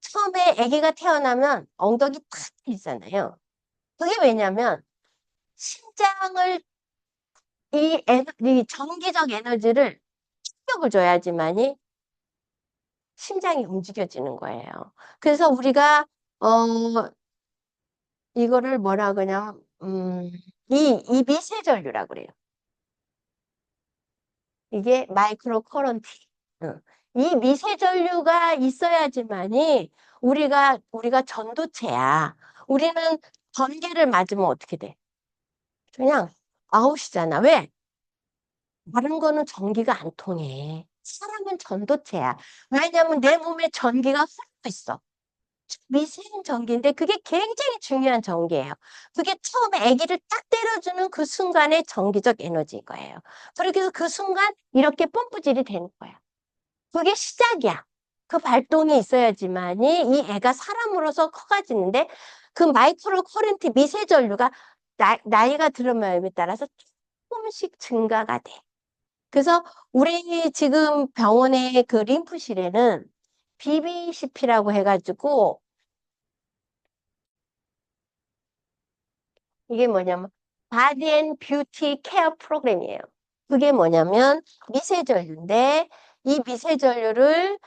처음에 아기가 태어나면 엉덩이 탁 있잖아요. 그게 왜냐면 심장을 이 전기적 에너지를 충격을 줘야지만이 심장이 움직여지는 거예요. 그래서 우리가 어 이거를 뭐라 그러냐면 이 미세전류라고 그래요. 이게 마이크로 커런트. 응. 이 미세전류가 있어야지만이 우리가 전도체야. 우리는 전기를 맞으면 어떻게 돼? 그냥 아웃이잖아. 왜? 다른 거는 전기가 안 통해. 사람은 전도체야. 왜냐면 내 몸에 전기가 흐르고 있어. 미생 전기인데 그게 굉장히 중요한 전기예요. 그게 처음에 아기를 딱 때려주는 그 순간의 전기적 에너지인 거예요. 그래서 그 순간 이렇게 펌프질이 되는 거야. 그게 시작이야. 그 발동이 있어야지만이 이 애가 사람으로서 커가지는데 그 마이크로 커런트 미세전류가 나이가 들어감에 따라서 조금씩 증가가 돼. 그래서 우리 지금 병원의 그 림프실에는 BBCP라고 해가지고 이게 뭐냐면 바디 앤 뷰티 케어 프로그램이에요. 그게 뭐냐면 미세전류인데 이 미세전류를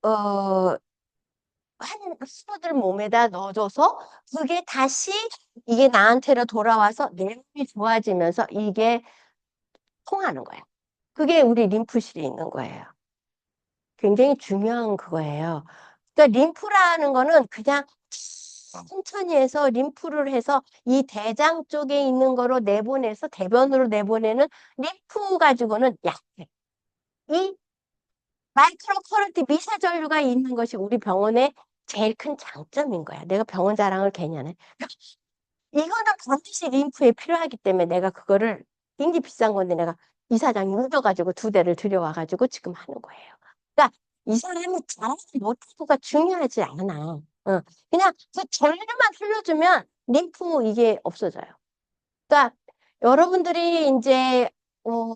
어, 한 수도들 몸에다 넣어줘서 그게 다시 이게 나한테로 돌아와서 내 몸이 좋아지면서 이게 통하는 거야. 그게 우리 림프실에 있는 거예요. 굉장히 중요한 그거예요. 그러니까 림프라는 거는 그냥 천천히 해서 림프를 해서 이 대장 쪽에 있는 거로 내보내서 대변으로 내보내는 림프 가지고는 약해. 이 마이크로 커런트 미세전류가 있는 것이 우리 병원의 제일 큰 장점인 거야. 내가 병원 자랑을 괜히 하네. 이거는 반드시 림프에 필요하기 때문에 내가 그거를 굉장히 비싼 건데 내가 이사장이 울어가지고 2대를 들여와가지고 지금 하는 거예요. 그러니까 이 사람이 잘하지 못하고가 중요하지 않아. 그냥 그 전류만 흘려주면 림프 이게 없어져요. 그러니까 여러분들이 이제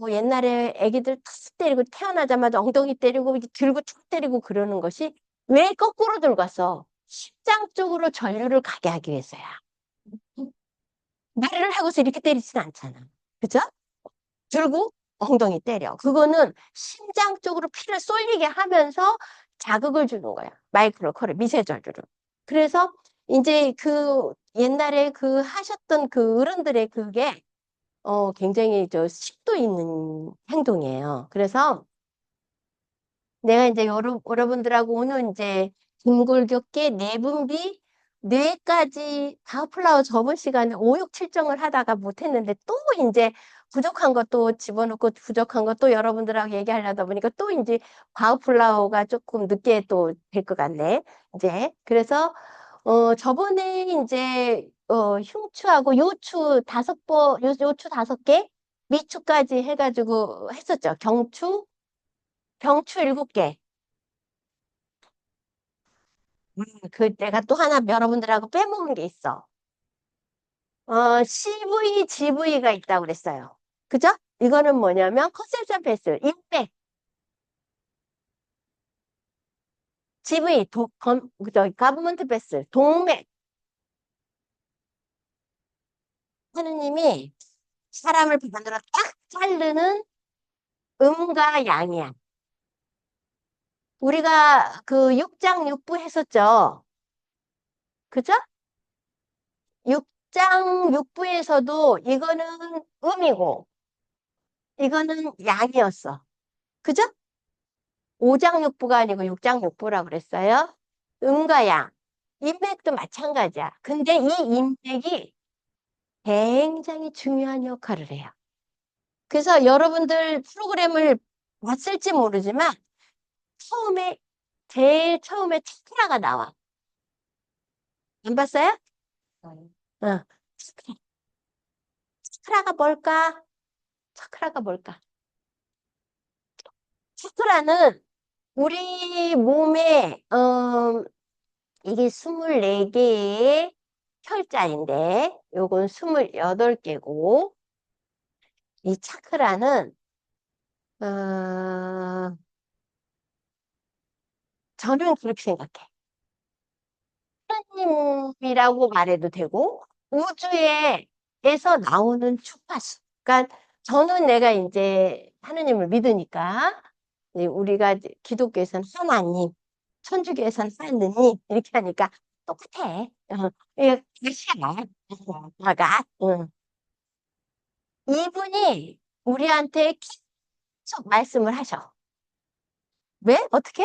옛날에 아기들 탁 때리고 태어나자마자 엉덩이 때리고 이렇게 들고 툭 때리고 그러는 것이 왜 거꾸로 들고 갔어? 심장 쪽으로 전류를 가게 하기 위해서야. 말을 하고서 이렇게 때리진 않잖아. 그죠? 들고 엉덩이 때려. 그거는 심장 쪽으로 피를 쏠리게 하면서 자극을 주는 거야. 마이크로 커를 미세전류를. 그래서 이제 그 옛날에 그 하셨던 그 어른들의 그게 굉장히 저 식도 있는 행동이에요. 그래서 내가 이제 여러분들하고 오늘 이제 등골격계 내분비 뇌까지 가플라워 저번 시간에 5, 6, 7정을 하다가 못했는데 또 이제 부족한 것도 집어넣고 부족한 것도 여러분들하고 얘기하려다 보니까 또 이제 과학 플라워가 조금 늦게 또 될 것 같네. 이제 그래서 저번에 이제 흉추하고 요추 요추 5개, 미추까지 해가지고 했었죠. 경추 7개. 그 내가 또 하나 여러분들하고 빼먹은 게 있어. CV, GV가 있다고 그랬어요. 그죠? 이거는 뭐냐면 컨셉션 패스, 인맥, GV, 가브먼트 패스, 동맥. 하느님이 사람을 반으로 딱 자르는 음과 양이야. 우리가 그 육장육부 했었죠. 그죠? 육장육부에서도 이거는 음이고 이거는 양이었어. 그죠? 오장육부가 아니고 육장육부라고 그랬어요. 음과 양. 인맥도 마찬가지야. 근데 이 인맥이 굉장히 중요한 역할을 해요. 그래서 여러분들 프로그램을 봤을지 모르지만 처음에 제일 처음에 차크라가 나와. 안 봤어요? 어. 차크라가 뭘까? 차크라가 뭘까? 차크라는 우리 몸에 이게 24개의 혈자인데 요건 28개고 이 차크라는 어, 저는 그렇게 생각해. 하나님이라고 말해도 되고 우주에서 나오는 주파수. 그러니까 저는 내가 이제 하느님을 믿으니까 이제 우리가 이제 기독교에서는 하나님, 천주교에서는 하느님 이렇게 하니까 똑같아. 이게 같이야. 아가. 이분이 우리한테 계속 말씀을 하셔. 왜? 어떻게?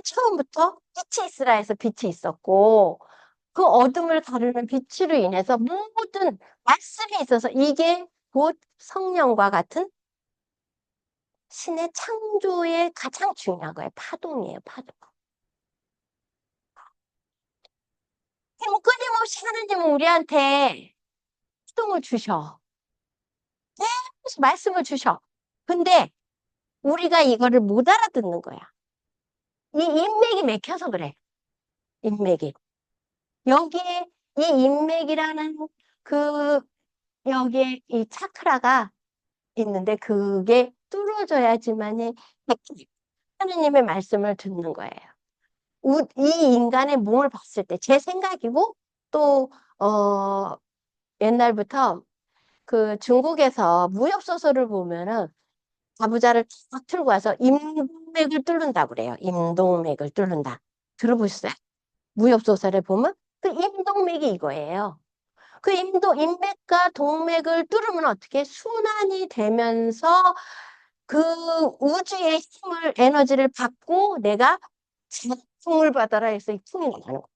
처음부터 빛이 있으라 해서 빛이 있었고 그 어둠을 가르는 빛으로 인해서 모든 말씀이 있어서 이게 곧 성령과 같은 신의 창조에 가장 중요한 거예요. 파동이에요, 파동. 뭐 끊임없이 하나님은 우리한테 파동을 주셔. 계속 말씀을 주셔. 근데 우리가 이거를 못 알아듣는 거야. 이 인맥이 맥혀서 그래. 인맥이. 여기에 이 인맥이라는 그 여기에 이 차크라가 있는데 그게 뚫어져야지만이 하느님의 말씀을 듣는 거예요. 이 인간의 몸을 봤을 때 제 생각이고 또 옛날부터 그 중국에서 무협소설을 보면은 자부자를 탁 틀고 와서 임동맥을 뚫는다고 그래요. 임동맥을 뚫는다. 들어보셨어요? 무협소설에 보면 그 임동맥이 이거예요. 그 인맥과 동맥을 뚫으면 어떻게 순환이 되면서 그 우주의 힘을, 에너지를 받고 내가 풍을 받아라 해서 이 풍이 나가는 거예요.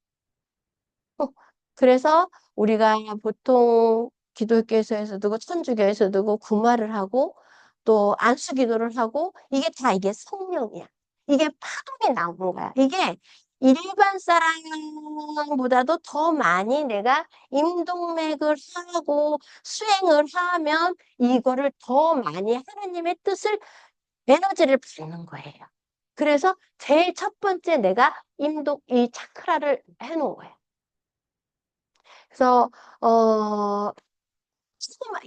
그래서 우리가 보통 기독교에서도 그렇고 천주교에서도 그렇고 구마를 하고 또 안수기도를 하고 이게 성령이야. 이게 파동이 나오는 거야. 이게 일반 사람보다도 더 많이 내가 임동맥을 하고 수행을 하면 이거를 더 많이 하나님의 뜻을 에너지를 받는 거예요. 그래서 제일 첫 번째 내가 이 차크라를 해놓은 거예요. 그래서 정말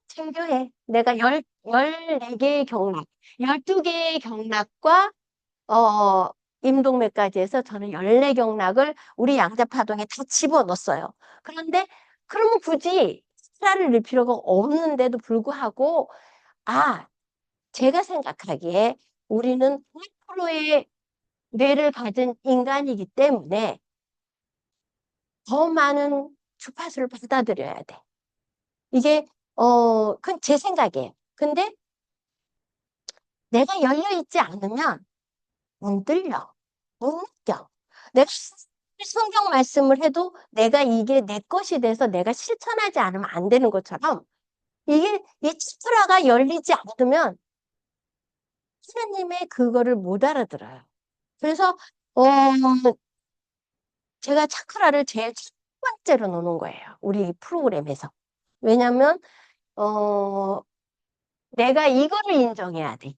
정교해. 내가 14개의 경락, 12개의 경락과 임동맥까지 해서 저는 14경락을 우리 양자파동에 다 집어넣었어요. 그런데 그러면 굳이 스트라를 넣을 필요가 없는데도 불구하고 제가 생각하기에 우리는 100%의 뇌를 가진 인간이기 때문에 더 많은 주파수를 받아들여야 돼. 이게 그건 제 생각이에요. 근데 내가 열려있지 않으면 못 들려, 못 느껴. 내가 성경 말씀을 해도 내가 이게 내 것이 돼서 내가 실천하지 않으면 안 되는 것처럼 이게, 이 차크라가 열리지 않으면 하나님의 그거를 못 알아들어요. 그래서, 제가 차크라를 제일 첫 번째로 놓는 거예요. 우리 프로그램에서. 왜냐면, 어, 내가 이거를 인정해야 돼.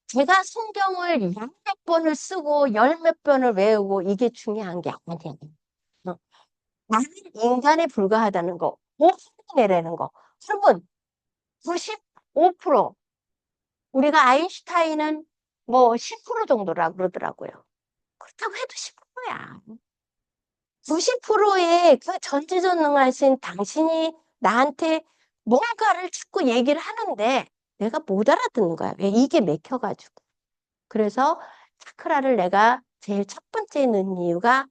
제가 성경을 열 몇 번을 쓰고 열 몇 번을 외우고 이게 중요한 게 아니야. 어, 나는 인간에 불과하다는 거, 내라는 거. 여러분, 95%, 우리가 아인슈타인은 뭐 10% 정도라 그러더라고요. 그렇다고 해도 10%야. 90%의 그 전지전능하신 당신이 나한테 뭔가를 자꾸 얘기를 하는데 내가 못 알아듣는 거야. 왜? 이게 맥혀가지고. 그래서 차크라를 내가 제일 첫 번째 넣은 이유가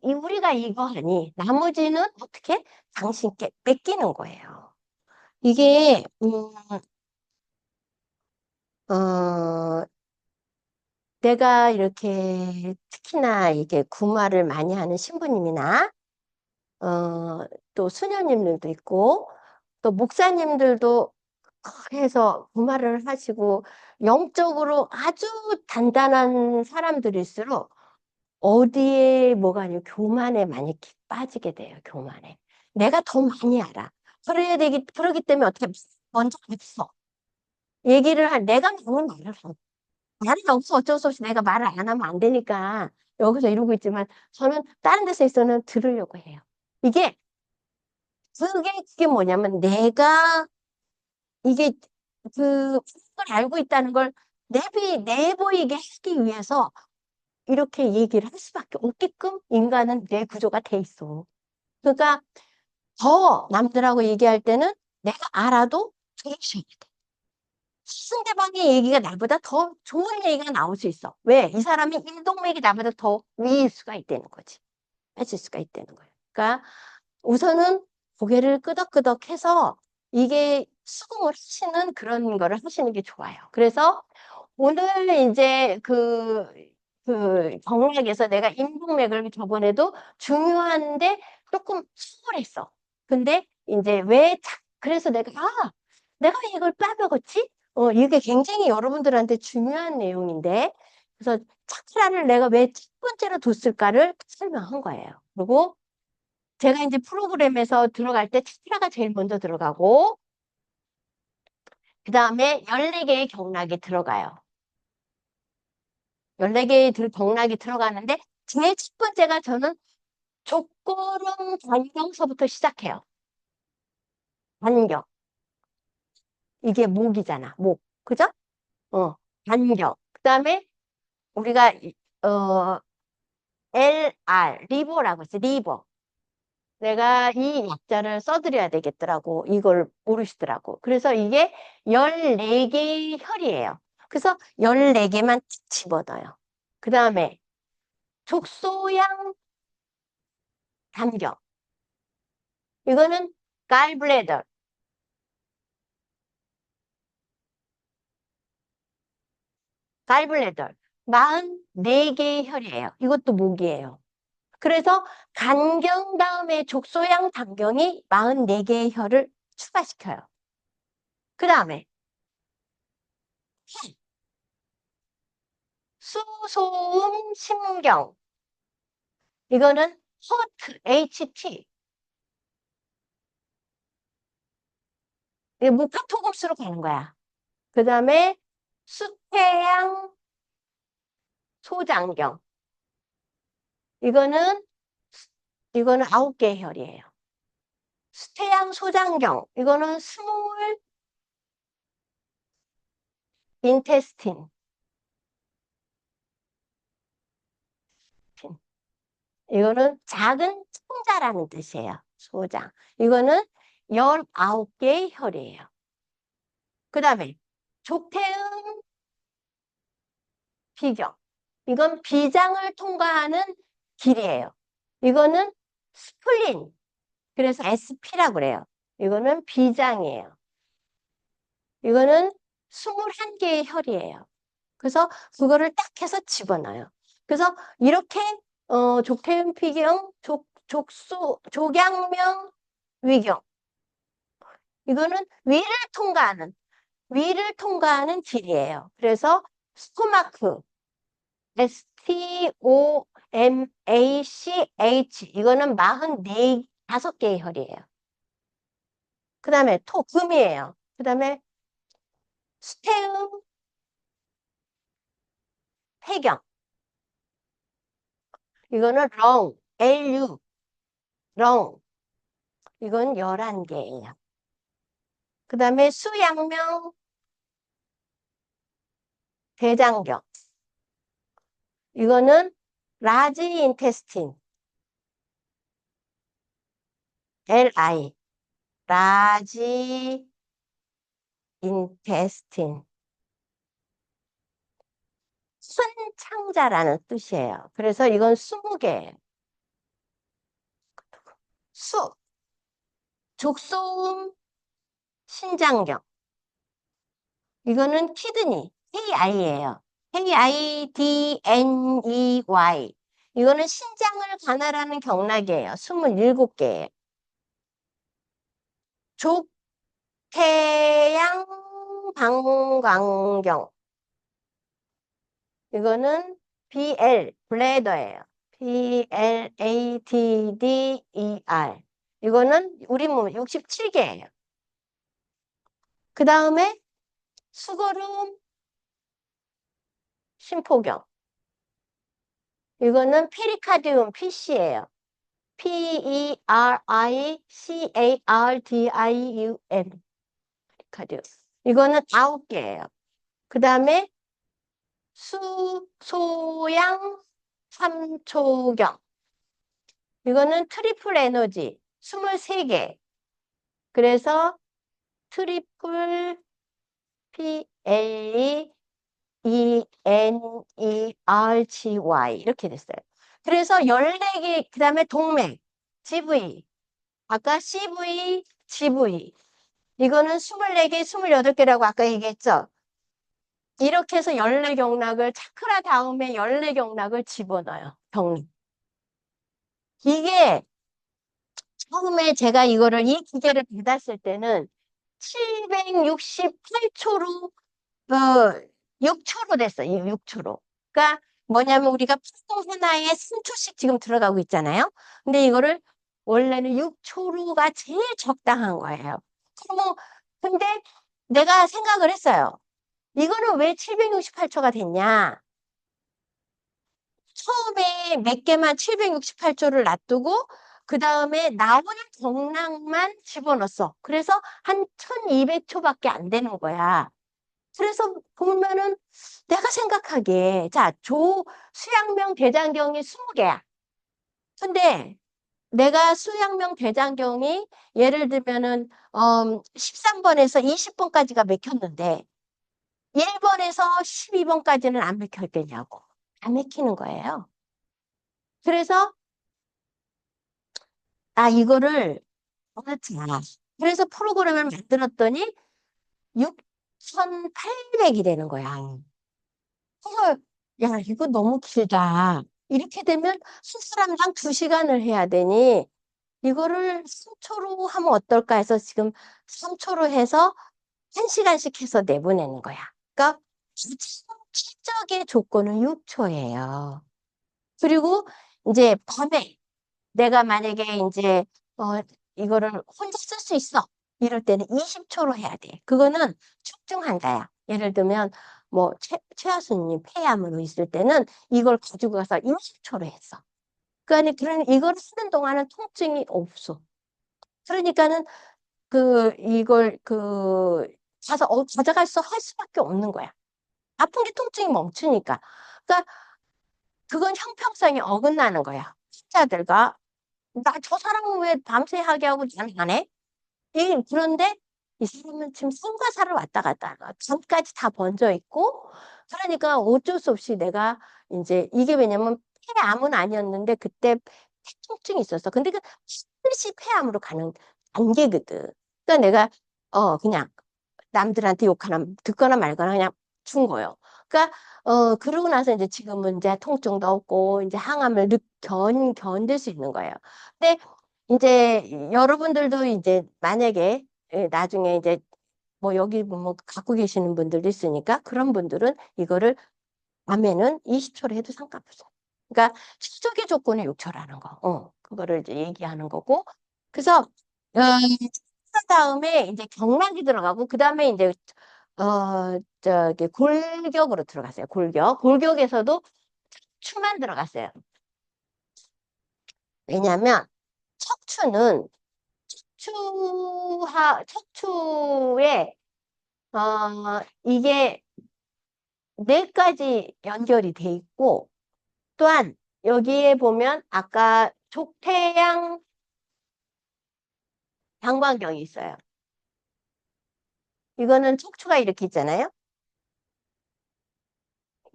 우리가 이거 하니 나머지는 어떻게 당신께 뺏기는 거예요. 이게 어, 내가 이렇게 특히나 이게 구마를 많이 하는 신부님이나 또 수녀님들도 있고 또 목사님들도 해서 구마를 하시고 영적으로 아주 단단한 사람들일수록 어디에 뭐가 아니고 교만에 많이 빠지게 돼요. 교만에. 내가 더 많이 알아. 그러기 때문에 어떻게 먼저 없어. 내가 너무 말을 해. 말이 없어. 어쩔 수 없이 내가 말을 안 하면 안 되니까 여기서 이러고 있지만 저는 다른 데서 있어는 들으려고 해요. 이게 그게 뭐냐면 이게 그걸 알고 있다는 걸 내보이게 하기 위해서 이렇게 얘기를 할 수밖에 없게끔 인간은 뇌 구조가 돼 있어. 그러니까 더 남들하고 얘기할 때는 내가 알아도 들으셔야 돼. 상대방의 얘기가 나보다 더 좋은 얘기가 나올 수 있어. 왜? 이 사람이 일동맥이 나보다 더 위일 수가 있다는 거지. 빠질 수가 있다는 거예요. 그러니까 우선은 고개를 끄덕끄덕 해서 이게 수긍을 하시는 그런 거를 하시는 게 좋아요. 그래서 오늘 이제 경락에서 내가 임동맥을 저번에도 중요한데 조금 수월했어. 근데 이제 그래서 내가 왜 이걸 빠먹었지? 이게 굉장히 여러분들한테 중요한 내용인데, 그래서 차크라를 내가 왜 첫 번째로 뒀을까를 설명한 거예요. 그리고 제가 이제 프로그램에서 들어갈 때 차크라가 제일 먼저 들어가고, 그 다음에 14개의 경락이 들어가요. 14개의 경락이 들어가는데, 제일 첫 번째가 저는 족구름 단경서부터 시작해요. 단경. 이게 목이잖아, 목. 그죠? 단경. 그 다음에 우리가, 어, 리버라고 했어, 리버. 내가 이 약자를 써드려야 되겠더라고. 이걸 모르시더라고. 그래서 이게 14개의 혈이에요. 그래서 14개만 집어넣어요. 그 다음에 족소양 단경. 이거는 갈블레더. 갈블레더. 44개의 혈이에요. 이것도 목이에요. 그래서 간경 다음에 족소양 단경이 44개의 혈을 추가시켜요. 그 다음에 수소음 신경. 이거는 HT, HT. 이게 무카토급수로 가는 거야. 그 다음에 수태양 소장경. 이거는, 이거는 9개의 혈이에요. 수태양 소장경. 이거는 스몰 인테스틴. 이거는 작은 청자라는 뜻이에요. 소장. 이거는 19개의 혈이에요. 그 다음에 족태음 비경. 이건 비장을 통과하는 길이에요. 이거는 스플린. 그래서 SP라고 그래요. 이거는 비장이에요. 이거는 21개의 혈이에요. 그래서 그거를 딱 해서 집어넣어요. 그래서 이렇게 족태음 피경, 족양명, 위경. 이거는 위를 통과하는 길이에요. 그래서 스토마크, STOMACH. 이거는 45개의 혈이에요. 그 다음에 금이에요. 그 다음에 스테움, 폐경. 이거는 LU, 렁. 이건 11개예요. 그 다음에 수양명, 대장경. 이거는 라지 인테스틴, LI, 라지 인테스틴. 큰 창자라는 뜻이에요. 그래서 이건 20개예요. 수, 족소음, 신장경. 이거는 키드니, KI예요. KIDNEY. 이거는 신장을 관할하는 경락이에요. 27개예요. 족태양 방광경. 이거는 블래더예요. BLADDER. 이거는 우리 몸 67개예요. 그 다음에 수거름 심포경. 이거는 페리카디움 PC예요. PERICARDIUM. 페리카디움. 이거는 9개예요. 그 다음에 소양 삼초경. 이거는 트리플 에너지 23개. 그래서 트리플 PLENERGY 이렇게 됐어요. 그래서 14개, 그 다음에 동맥, GV, 아까 CV, GV. 이거는 24개, 28개라고 아까 얘기했죠? 이렇게 해서 14경락을, 차크라 다음에 14경락을 집어넣어요. 경락. 이게 처음에 제가 이 기계를 받았을 때는 768초로, 6초로 됐어요. 6초로. 그러니까 뭐냐면 우리가 푸동 하나에 3초씩 지금 들어가고 있잖아요. 근데 이거를 원래는 6초로가 제일 적당한 거예요. 그러면, 근데 내가 생각을 했어요. 이거는 왜 768초가 됐냐? 처음에 몇 개만 768조를 놔두고 그 다음에 나머지 경락만 집어넣었어. 그래서 한 1200초밖에 안 되는 거야. 그래서 보면은 내가 생각하기에 수양명 대장경이 20개야. 근데 내가 수양명 대장경이 예를 들면은 13번에서 20번까지가 맥혔는데 1번에서 12번까지는 안 맥혔겠냐고. 안 맥히는 거예요. 그래서 이거를 자, 그래서 프로그램을 만들었더니 6,800이 되는 거야. 그래서 야, 이거 너무 길다. 이렇게 되면 한 사람당 2시간을 해야 되니 이거를 3초로 하면 어떨까 해서 지금 3초로 해서 1시간씩 해서 내보내는 거야. 그러니까 최적의 조건은 6초예요. 그리고 이제 밤에 내가 만약에 이제 이거를 혼자 쓸 수 있어. 이럴 때는 20초로 해야 돼. 그거는 측정한다야. 예를 들면 뭐 최하수님 폐암으로 있을 때는 이걸 가지고 가서 20초로 했어. 그러니까 이걸 쓰는 동안은 통증이 없어. 그러니까는 이걸 가져갈 할 수밖에 없는 거야. 아픈 게 통증이 멈추니까. 그러니까 그건 형평성이 어긋나는 거야. 환자들과 저 사람은 왜 밤새 하게 하고 나는 안 해? 그런데 이 사람은 지금 성과사를 왔다 갔다 하고 잠까지 다 번져 있고 그러니까 어쩔 수 없이 내가 이제 이게 왜냐면 폐암은 아니었는데 그때 통증이 있었어. 근데 반드시 폐암으로 가는 단계거든. 그러니까 내가 그냥 남들한테 욕 하나 듣거나 말거나 그냥 준 거예요. 그러니까 그러고 나서 이제 지금은 이제 통증도 없고 이제 항암을 견딜 수 있는 거예요. 근데 이제 여러분들도 이제 만약에 나중에 이제 뭐 여기 뭐 갖고 계시는 분들도 있으니까 그런 분들은 이거를 밤에는 20초로 해도 상관없어요. 그러니까 최적의 조건을 6초라는 거. 그거를 이제 얘기하는 거고. 그래서 다음에 이제 경락이 들어가고 그다음에 이제 저기 골격으로 들어갔어요. 골격. 골격에서도 척추만 들어갔어요. 왜냐하면 척추는 척추에 이게 네 가지 연결이 돼 있고 또한 여기에 보면 아까 족태양 방광경이 있어요. 이거는 척추가 이렇게 있잖아요.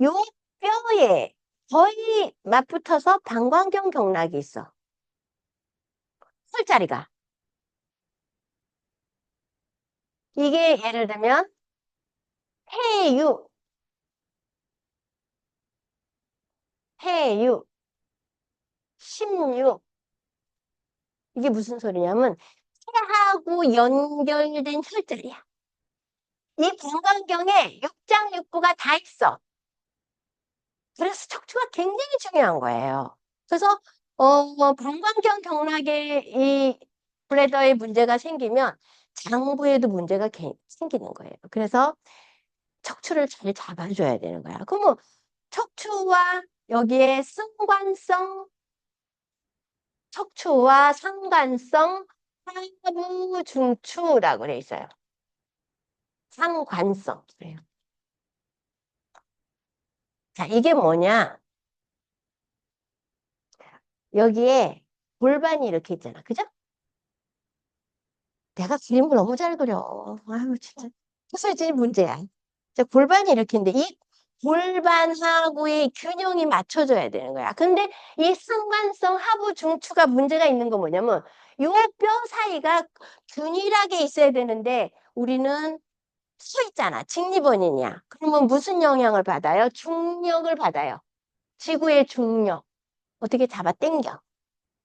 요 뼈에 거의 맞붙어서 방광경 경락이 있어. 술자리가. 이게 예를 들면 폐유, 폐유, 심유. 이게 무슨 소리냐면 폐하고 연결된 혈자리야. 이 방광경에 육장육부가 다 있어. 그래서 척추가 굉장히 중요한 거예요. 그래서 방광경 경락에 이 블레더에 문제가 생기면 장부에도 문제가 생기는 거예요. 그래서 척추를 잘 잡아줘야 되는 거야. 그러면 척추와 여기에 승관성, 척추와 상관성, 하부 중추라고 돼 있어요. 상관성. 그래요. 자, 이게 뭐냐? 여기에 골반이 이렇게 있잖아. 그죠? 내가 그림을 너무 잘 그려. 아유, 진짜. 소설진이 문제야. 자, 골반이 이렇게 있는데, 이 골반하고의 균형이 맞춰져야 되는 거야. 근데 이 상관성 하부 중추가 문제가 있는 거 뭐냐면, 요 뼈 사이가 균일하게 있어야 되는데, 우리는 서 있잖아. 직립원인이야. 그러면 무슨 영향을 받아요? 중력을 받아요. 지구의 중력. 어떻게 잡아 당겨.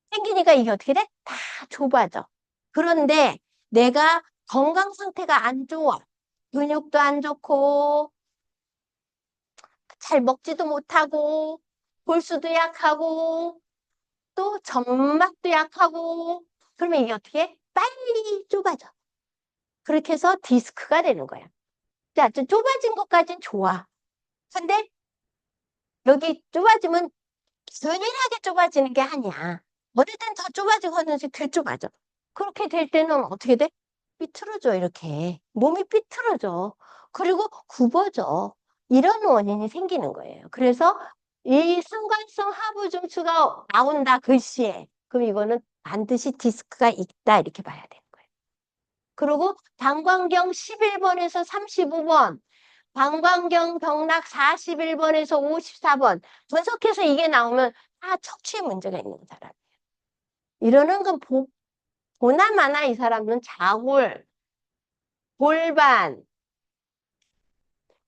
당기니까 이게 어떻게 돼? 다 좁아져. 그런데 내가 건강 상태가 안 좋아. 근육도 안 좋고, 잘 먹지도 못하고, 볼수도 약하고, 또 점막도 약하고, 그러면 이게 어떻게 해? 빨리 좁아져. 그렇게 해서 디스크가 되는 거야. 자, 좀 좁아진 것까진 좋아. 근데 여기 좁아지면 균일하게 좁아지는 게 아니야. 어디든 더 좁아지고 하는지 더 좁아져. 그렇게 될 때는 어떻게 돼? 삐뚤어져, 이렇게. 몸이 삐뚤어져. 그리고 굽어져. 이런 원인이 생기는 거예요. 그래서 이 상관성 하부 중추가 나온다, 글씨에. 그럼 이거는 반드시 디스크가 있다, 이렇게 봐야 되는 거예요. 그리고 방광경 11번에서 35번, 방광경 경락 41번에서 54번 분석해서 이게 나오면 다 척추에 문제가 있는 사람. 이러는 건 보나마나 이 사람은 자골, 골반,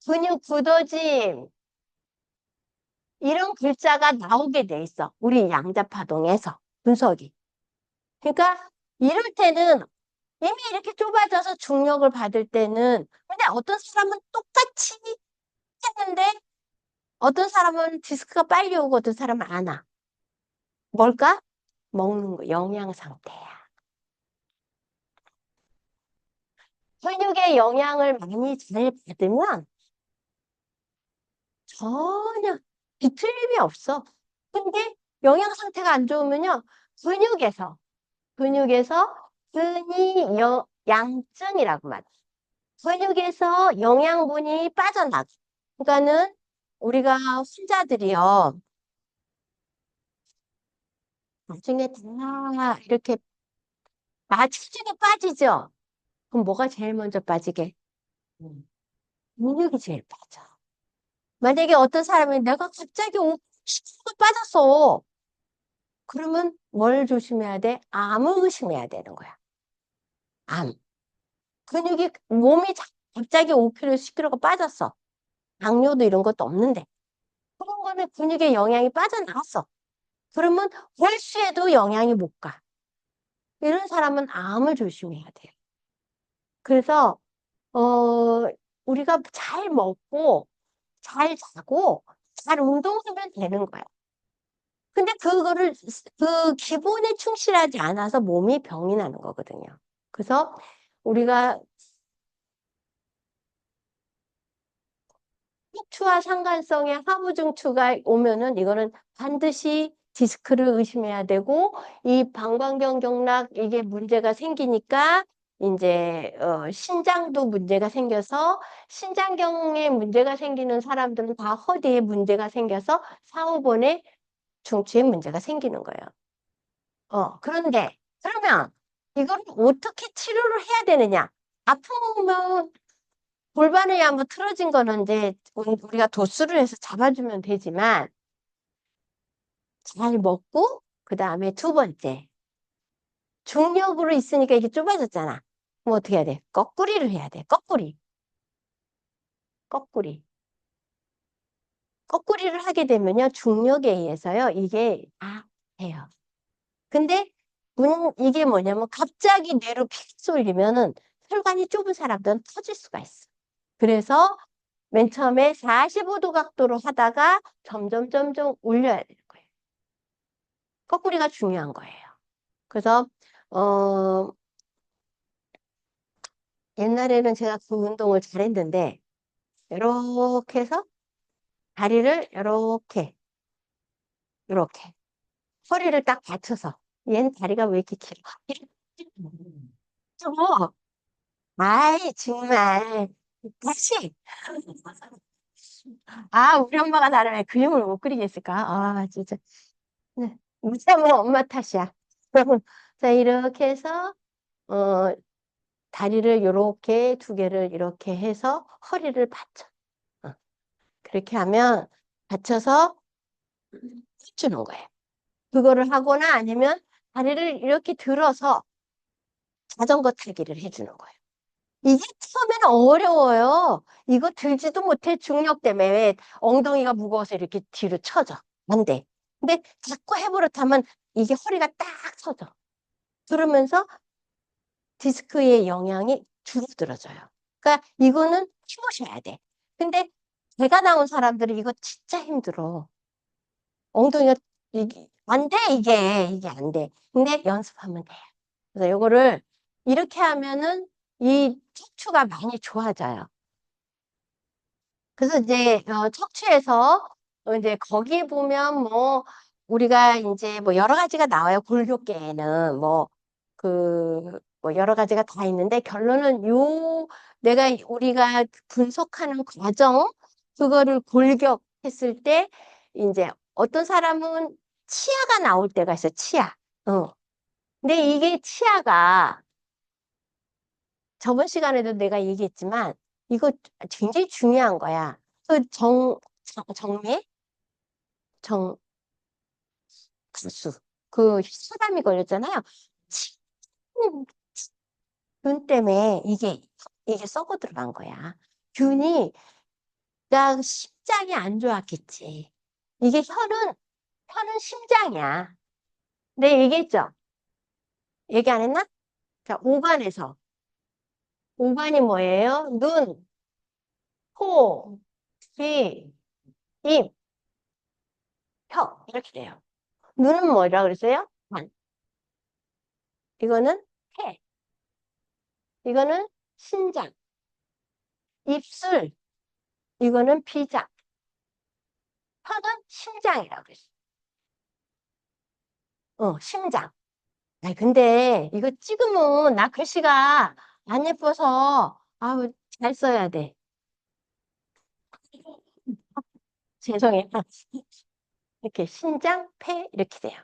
근육 굳어짐 이런 글자가 나오게 돼 있어. 우리 양자파동에서 분석이. 그러니까 이럴 때는 이미 이렇게 좁아져서 중력을 받을 때는 근데 어떤 사람은 똑같이 했는데 어떤 사람은 디스크가 빨리 오고 어떤 사람은 안 와. 뭘까? 먹는 거, 영양 상태야. 근육의 영양을 많이 잘 받으면 전혀 비틀림이 없어. 근데 영양 상태가 안 좋으면요, 근육에서, 근육에서 근이양증이라고 말해. 근육에서 영양분이 빠져나가. 그러니까는 우리가 환자들이요, 나중에 다 이렇게 체중이 빠지죠? 그럼 뭐가 제일 먼저 빠지게? 음, 근육이 제일 빠져. 만약에 어떤 사람이 내가 갑자기 10kg가 빠졌어. 그러면 뭘 조심해야 돼? 암을 의심해야 되는 거야. 암. 근육이, 몸이 갑자기 5kg, 10kg가 빠졌어. 당뇨도 이런 것도 없는데. 그런 거는 근육에 영양이 빠져나갔어. 그러면 혈수에도 영양이 못 가. 이런 사람은 암을 조심해야 돼요. 그래서, 어, 우리가 잘 먹고, 잘 자고, 잘 운동하면 되는 거야. 근데 그 기본에 충실하지 않아서 몸이 병이 나는 거거든요. 그래서 우리가 척추와 상관성의 하부중추가 오면은 이거는 반드시 디스크를 의심해야 되고, 이 방광경경락 이게 문제가 생기니까 이제 신장도 문제가 생겨서, 신장경에 문제가 생기는 사람들은 다 허리에 문제가 생겨서 4, 5번에 중추에 문제가 생기는 거예요. 그런데 그러면 이걸 어떻게 치료를 해야 되느냐? 아프면 골반이 한번 틀어진 거는 이제 우리가 도수를 해서 잡아주면 되지만, 잘 먹고 그 다음에 두 번째 중력으로 있으니까 이게 좁아졌잖아. 그럼 어떻게 해야 돼? 거꾸리를 해야 돼. 거꾸리. 거꾸리. 거꾸리를 하게 되면요, 중력에 의해서요, 이게 돼요. 근데 이게 뭐냐면 갑자기 뇌로 피가 쏠리면은 혈관이 좁은 사람들은 터질 수가 있어. 그래서 맨 처음에 45도 각도로 하다가 점점 올려야 되는 거예요. 거꾸리가 중요한 거예요. 그래서 어 옛날에는 제가 그 운동을 잘했는데, 이렇게 해서 다리를 이렇게 허리를 딱 받쳐서, 얘는 다리가 왜 이렇게 길어? 저거 아이 정말 다시 우리 엄마가 나를 왜 근육을 못 그리겠을까? 진짜. 네. 무sam은 엄마 탓이야. 자, 이렇게 해서, 어, 다리를 이렇게 두 개를 이렇게 해서 허리를 받쳐. 어, 그렇게 하면 받쳐서 주는 거예요. 그거를 하거나 아니면 다리를 이렇게 들어서 자전거 타기를 해주는 거예요. 이게 처음에는 어려워요. 이거 들지도 못해, 중력 때문에. 왜 엉덩이가 무거워서 이렇게 뒤로 쳐져. 안 돼. 근데 자꾸 해버릇하면 이게 허리가 딱 서져. 그러면서 디스크의 영향이 줄어들어져요. 그러니까 이거는 해보셔야 돼. 근데 배가 나온 사람들은 이거 진짜 힘들어. 엉덩이가 이게 안 돼, 이게 안 돼. 근데 연습하면 돼요. 그래서 요거를 이렇게 하면은 이 척추가 많이 좋아져요. 그래서 이제 척추에서 이제 거기 보면 뭐 우리가 이제 뭐 여러 가지가 나와요. 골격계에는 뭐 여러 가지가 다 있는데, 결론은 우리가 분석하는 과정, 그거를 골격했을 때 이제 어떤 사람은 치아가 나올 때가 있어. 치아. 근데 이게 치아가 저번 시간에도 내가 얘기했지만 이거 굉장히 중요한 거야. 정매? 정, 가수. 그 사람이 걸렸잖아요. 치- 균 때문에 이게 썩어 들어간 거야. 균이, 그러니까 심장이 안 좋았겠지. 이게 혀는 심장이야. 내 얘기했죠? 얘기 안 했나? 자, 오간에서. 오간이 뭐예요? 눈, 코, 귀, 입, 혀. 이렇게 돼요. 눈은 뭐라 그랬어요? 간. 이거는 폐. 이거는 신장. 입술. 이거는 비장. 혀는 심장이라고 그랬어. 심장. 아니, 근데 이거 찍으면 나 글씨가 안 예뻐서, 잘 써야 돼. 죄송해요. 이렇게 신장, 폐, 이렇게 돼요.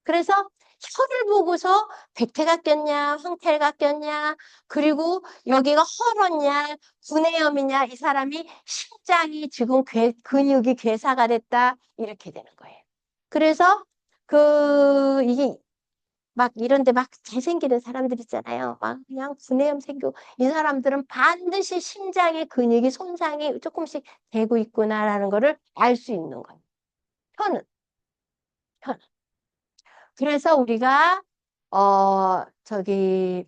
그래서 혀를 보고서 백태가 꼈냐, 황태가 꼈냐, 그리고 여기가 헐었냐, 구내염이냐, 이 사람이 심장이 지금 근육이 괴사가 됐다, 이렇게 되는 거예요. 그래서 이게 막 이런데 막 잘생기는 사람들 있잖아요. 막 그냥 구내염 생기고, 이 사람들은 반드시 심장의 근육이 손상이 조금씩 되고 있구나라는 거를 알 수 있는 거예요. 혀는. 혀. 그래서 우리가 저기,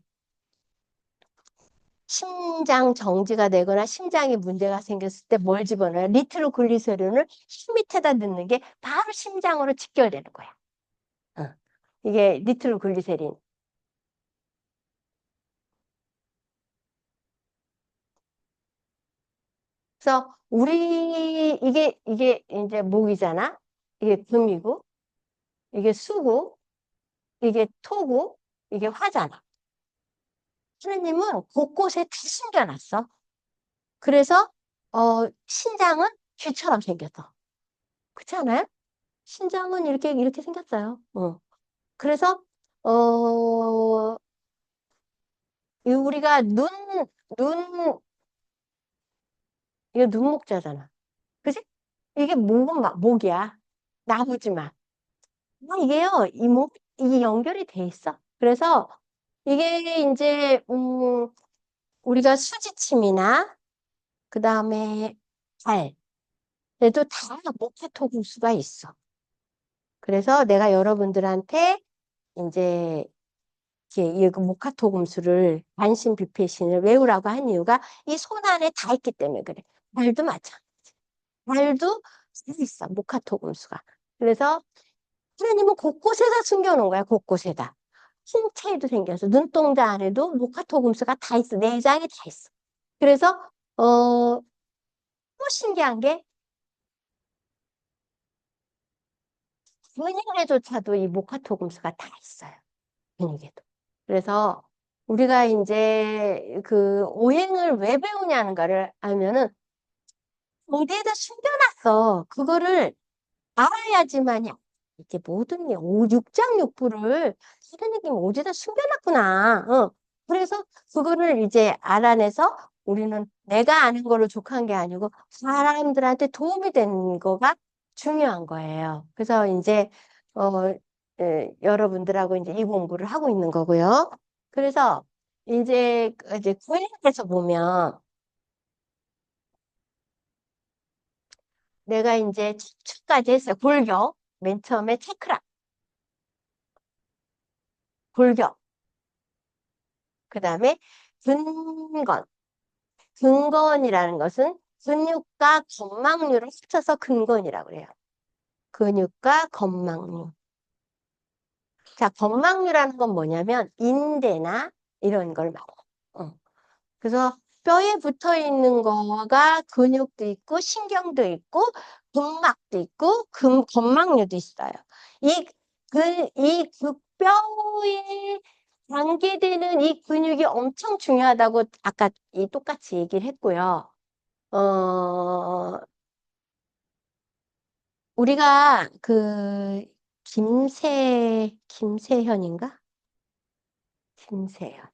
심장 정지가 되거나 심장에 문제가 생겼을 때 뭘 집어넣어요? 니트로글리세린을 흰 밑에다 넣는 게 바로 심장으로 직결되는 거야. 어. 이게 니트로글리세린. 그래서 이게 이제 목이잖아. 이게 금이고, 이게 수고, 이게 토고, 이게 화잖아. 하느님은 곳곳에 다 숨겨놨어. 그래서, 신장은 쥐처럼 생겼어. 그렇지 않아요? 신장은 이렇게 생겼어요. 그래서, 어, 우리가 눈, 이거 눈목자잖아. 그지? 이게 목은 막 목이야. 나부지만. 이게요, 이 연결이 돼 있어. 그래서 이게 이제, 우리가 수지침이나, 그 다음에 발, 그래도 다 목회토구수가 있어. 그래서 내가 여러분들한테 이제 이 모카토금수를 안심 뷔페신을 외우라고 한 이유가 이 손 안에 다 있기 때문에 그래. 발도 마찬가지. 발도 다 있어. 모카토금수가. 그래서 하나님은 곳곳에다 숨겨놓은 거야. 곳곳에다. 신체에도 생겨서 눈동자 안에도 모카토금수가 다 있어. 내장에 다 있어. 그래서 또 신기한 게 근육에조차도 이 모카토금수가 다 있어요. 근육에도. 그래서 우리가 이제 그 오행을 왜 배우냐는 거를 알면은 어디에다 숨겨놨어. 그거를 알아야지만이 이게 모든 게 육장육부를 선생님이 어디다 숨겨놨구나. 그래서 그거를 이제 알아내서 우리는 내가 아는 거를 족한 게 아니고 사람들한테 도움이 되는 거가 중요한 거예요. 그래서 이제 여러분들하고 이제 이 공부를 하고 있는 거고요. 그래서 이제 구일에서 보면 내가 이제 척추까지 했어요. 골격. 맨 처음에 체크라, 골격. 그 다음에 근건. 근건이라는 것은 근육과 건막류를 합쳐서 근건이라고 그래요. 근육과 건막류. 자, 건막류라는 건 뭐냐면 인대나 이런 걸 말해요. 어. 그래서 뼈에 붙어 있는 거가 근육도 있고 신경도 있고 근막도 있고 건막류도 있어요. 이 그 뼈에 관계되는 이 근육이 엄청 중요하다고 아까 똑같이 얘기를 했고요. 어, 우리가 김세현인가? 김세현.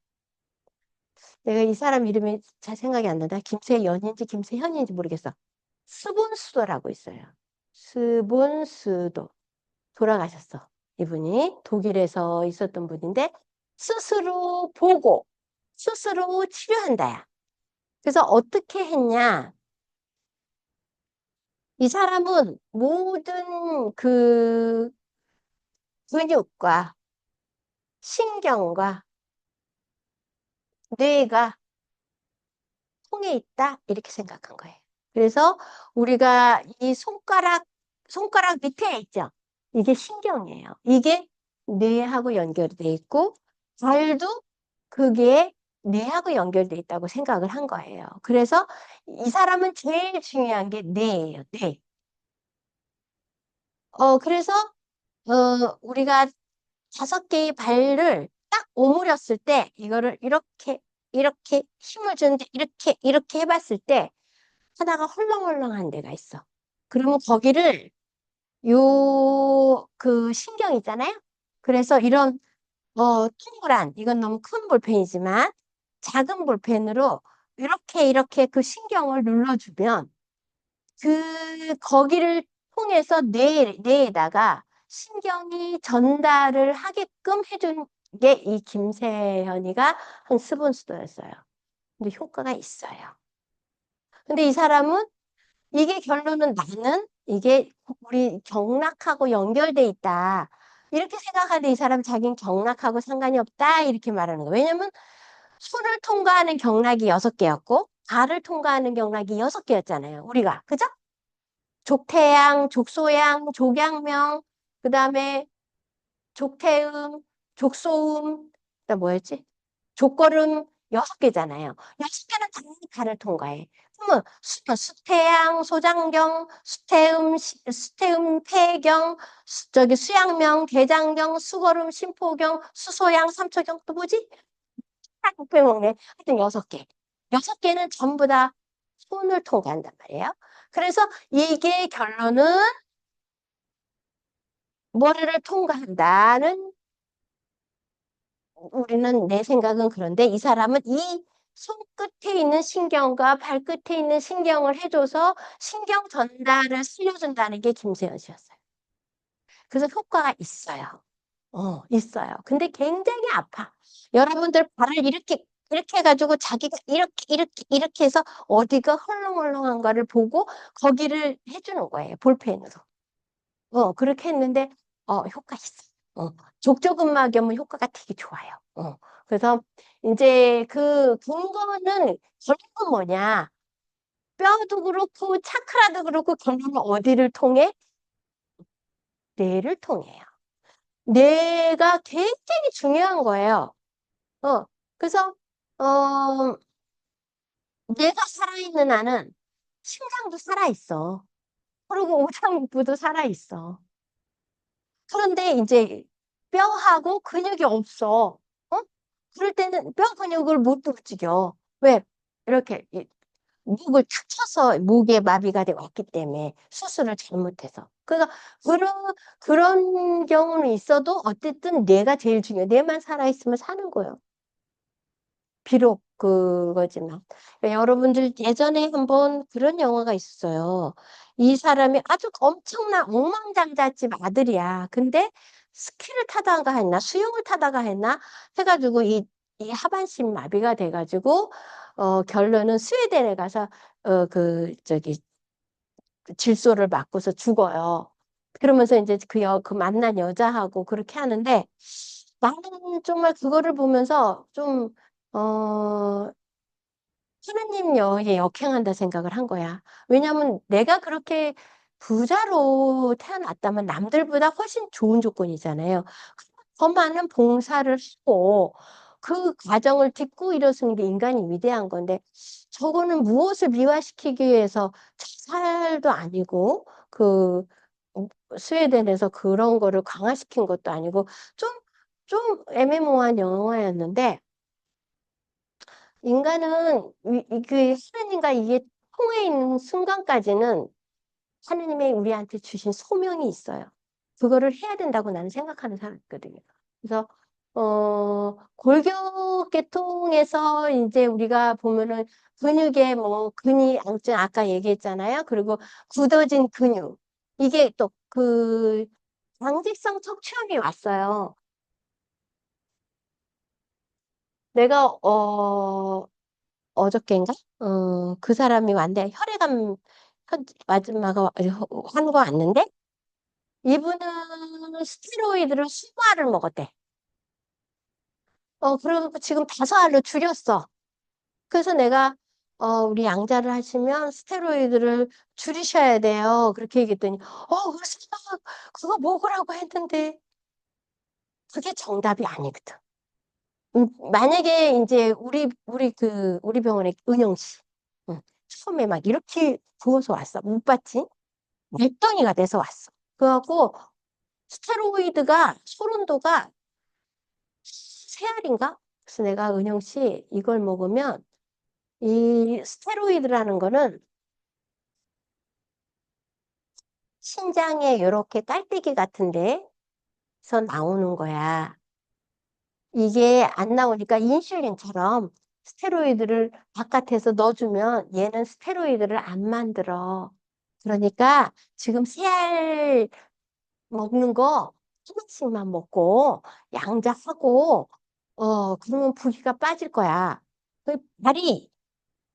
내가 이 사람 이름이 잘 생각이 안 난다. 김세연인지 김세현인지 모르겠어. 스본수도라고 있어요. 스본수도. 돌아가셨어. 이분이 독일에서 있었던 분인데 스스로 보고 스스로 치료한다야. 그래서 어떻게 했냐? 이 사람은 모든 그 근육과 신경과 뇌가 통해 있다 이렇게 생각한 거예요. 그래서 우리가 이 손가락 밑에 있죠. 이게 신경이에요. 이게 뇌하고 연결돼 있고 발도 그게 뇌하고 연결돼 있다고 생각을 한 거예요. 그래서 이 사람은 제일 중요한 게 뇌예요. 뇌. 그래서 우리가 5개의 발을 딱 오므렸을 때 이거를 이렇게 힘을 주는데 이렇게 해봤을 때 하다가 헐렁헐렁한 데가 있어. 그러면 거기를 그 신경 있잖아요. 그래서 이런 동그란 이건 너무 큰 볼펜이지만 작은 볼펜으로 이렇게 그 신경을 눌러주면 거기를 통해서 뇌에다가 신경이 전달을 하게끔 해준 게 이 김세현이가 한 스본수도였어요. 근데 효과가 있어요. 근데 이 사람은 이게 결론은 나는 이게 우리 경락하고 연결돼 있다. 이렇게 생각하는데 이 사람 자기는 경락하고 상관이 없다. 이렇게 말하는 거예요. 왜냐면 손을 통과하는 경락이 6개였고, 발을 통과하는 경락이 6개였잖아요. 우리가. 그죠? 족태양, 족소양, 족양명, 그 다음에 족태음, 족소음, 그다음 뭐였지? 족걸음 6개잖아요. 6개는 당연히 발을 통과해. 그러면 수태양, 소장경, 수태음, 폐경, 저기 수양명, 대장경, 수걸음, 신포경, 수소양, 삼초경 또 뭐지? 딱 빼먹네. 하여튼 6개. 6개는 전부 다 손을 통과한단 말이에요. 그래서 이게 결론은 머리를 통과한다는 우리는 내 생각은 그런데 이 사람은 이 손끝에 있는 신경과 발끝에 있는 신경을 해줘서 신경 전달을 살려준다는 게 김세연 씨였어요. 그래서 효과가 있어요. 있어요. 근데 굉장히 아파. 여러분들 발을 이렇게 해가지고 자기가 이렇게 해서 어디가 헐렁헐렁한 거를 보고 거기를 해주는 거예요. 볼펜으로. 그렇게 했는데, 효과 있어. 족저근막염은 효과가 되게 좋아요. 그래서 이제 그 근거는 결국은 뭐냐. 뼈도 그렇고 차크라도 그렇고 결국은 어디를 통해? 뇌를 통해요. 뇌가 굉장히 중요한 거예요. 그래서, 어, 뇌가 살아있는 한은 심장도 살아있어. 그리고 오장육부도 살아있어. 그런데 이제 뼈하고 근육이 없어. 어? 그럴 때는 뼈 근육을 못 움직여. 왜? 이렇게 목을 탁 쳐서 목에 마비가 돼 왔기 때문에 수술을 잘못해서. 그러니까 그런 경우는 있어도 어쨌든 뇌가 제일 중요해. 뇌만 살아있으면 사는 거예요. 비록 그거지만. 그러니까 여러분들 예전에 한번 그런 영화가 있었어요. 이 사람이 아주 엄청난 억만장자집 아들이야. 근데 스키를 타다가 했나 수영을 타다가 했나 해가지고 이 하반신 마비가 돼가지고 결론은 스웨덴에 가서 저기 질소를 맞고서 죽어요. 그러면서 이제 그 만난 여자하고 그렇게 하는데 나는 정말 그거를 보면서 좀 하나님 여에 역행한다 생각을 한 거야. 왜냐면 내가 그렇게 부자로 태어났다면 남들보다 훨씬 좋은 조건이잖아요. 더 많은 봉사를 하고 그 과정을 딛고 일어선 게 인간이 위대한 건데 저거는 무엇을 미화시키기 위해서 자살도 아니고 스웨덴에서 그런 거를 강화시킨 것도 아니고 좀, 좀 애매모호한 영화였는데 인간은 그 하나님과 이게 통해 있는 순간까지는 하나님의 우리한테 주신 소명이 있어요. 그거를 해야 된다고 나는 생각하는 사람이거든요. 그래서 골격계통에서 이제 우리가 보면은 근육에 뭐 근이 아까 얘기했잖아요. 그리고 굳어진 근육 이게 또 그 강직성 척추염이 왔어요. 내가 어저께인가? 그 사람이 왔는데 마지막에 한 거 왔는데 이분은 스테로이드를 20알을 먹었대. 그리고 지금 5알로 줄였어. 그래서 내가 우리 양자를 하시면 스테로이드를 줄이셔야 돼요. 그렇게 얘기했더니 그래서 그거 먹으라고 했는데 그게 정답이 아니거든. 만약에 이제 우리 병원에 은영 씨 처음에 막 이렇게 부어서 왔어. 못 봤지? 맷덩이가 돼서 왔어. 그래갖고 스테로이드가 소론도가 3알인가? 그래서 내가 은영 씨 이걸 먹으면 이 스테로이드라는 거는 신장에 이렇게 깔때기 같은 데서 나오는 거야. 이게 안 나오니까 인슐린처럼 스테로이드를 바깥에서 넣어주면 얘는 스테로이드를 안 만들어. 그러니까 지금 3알 먹는 거 하나씩만 먹고 양자하고 그러면 부기가 빠질 거야. 그 발이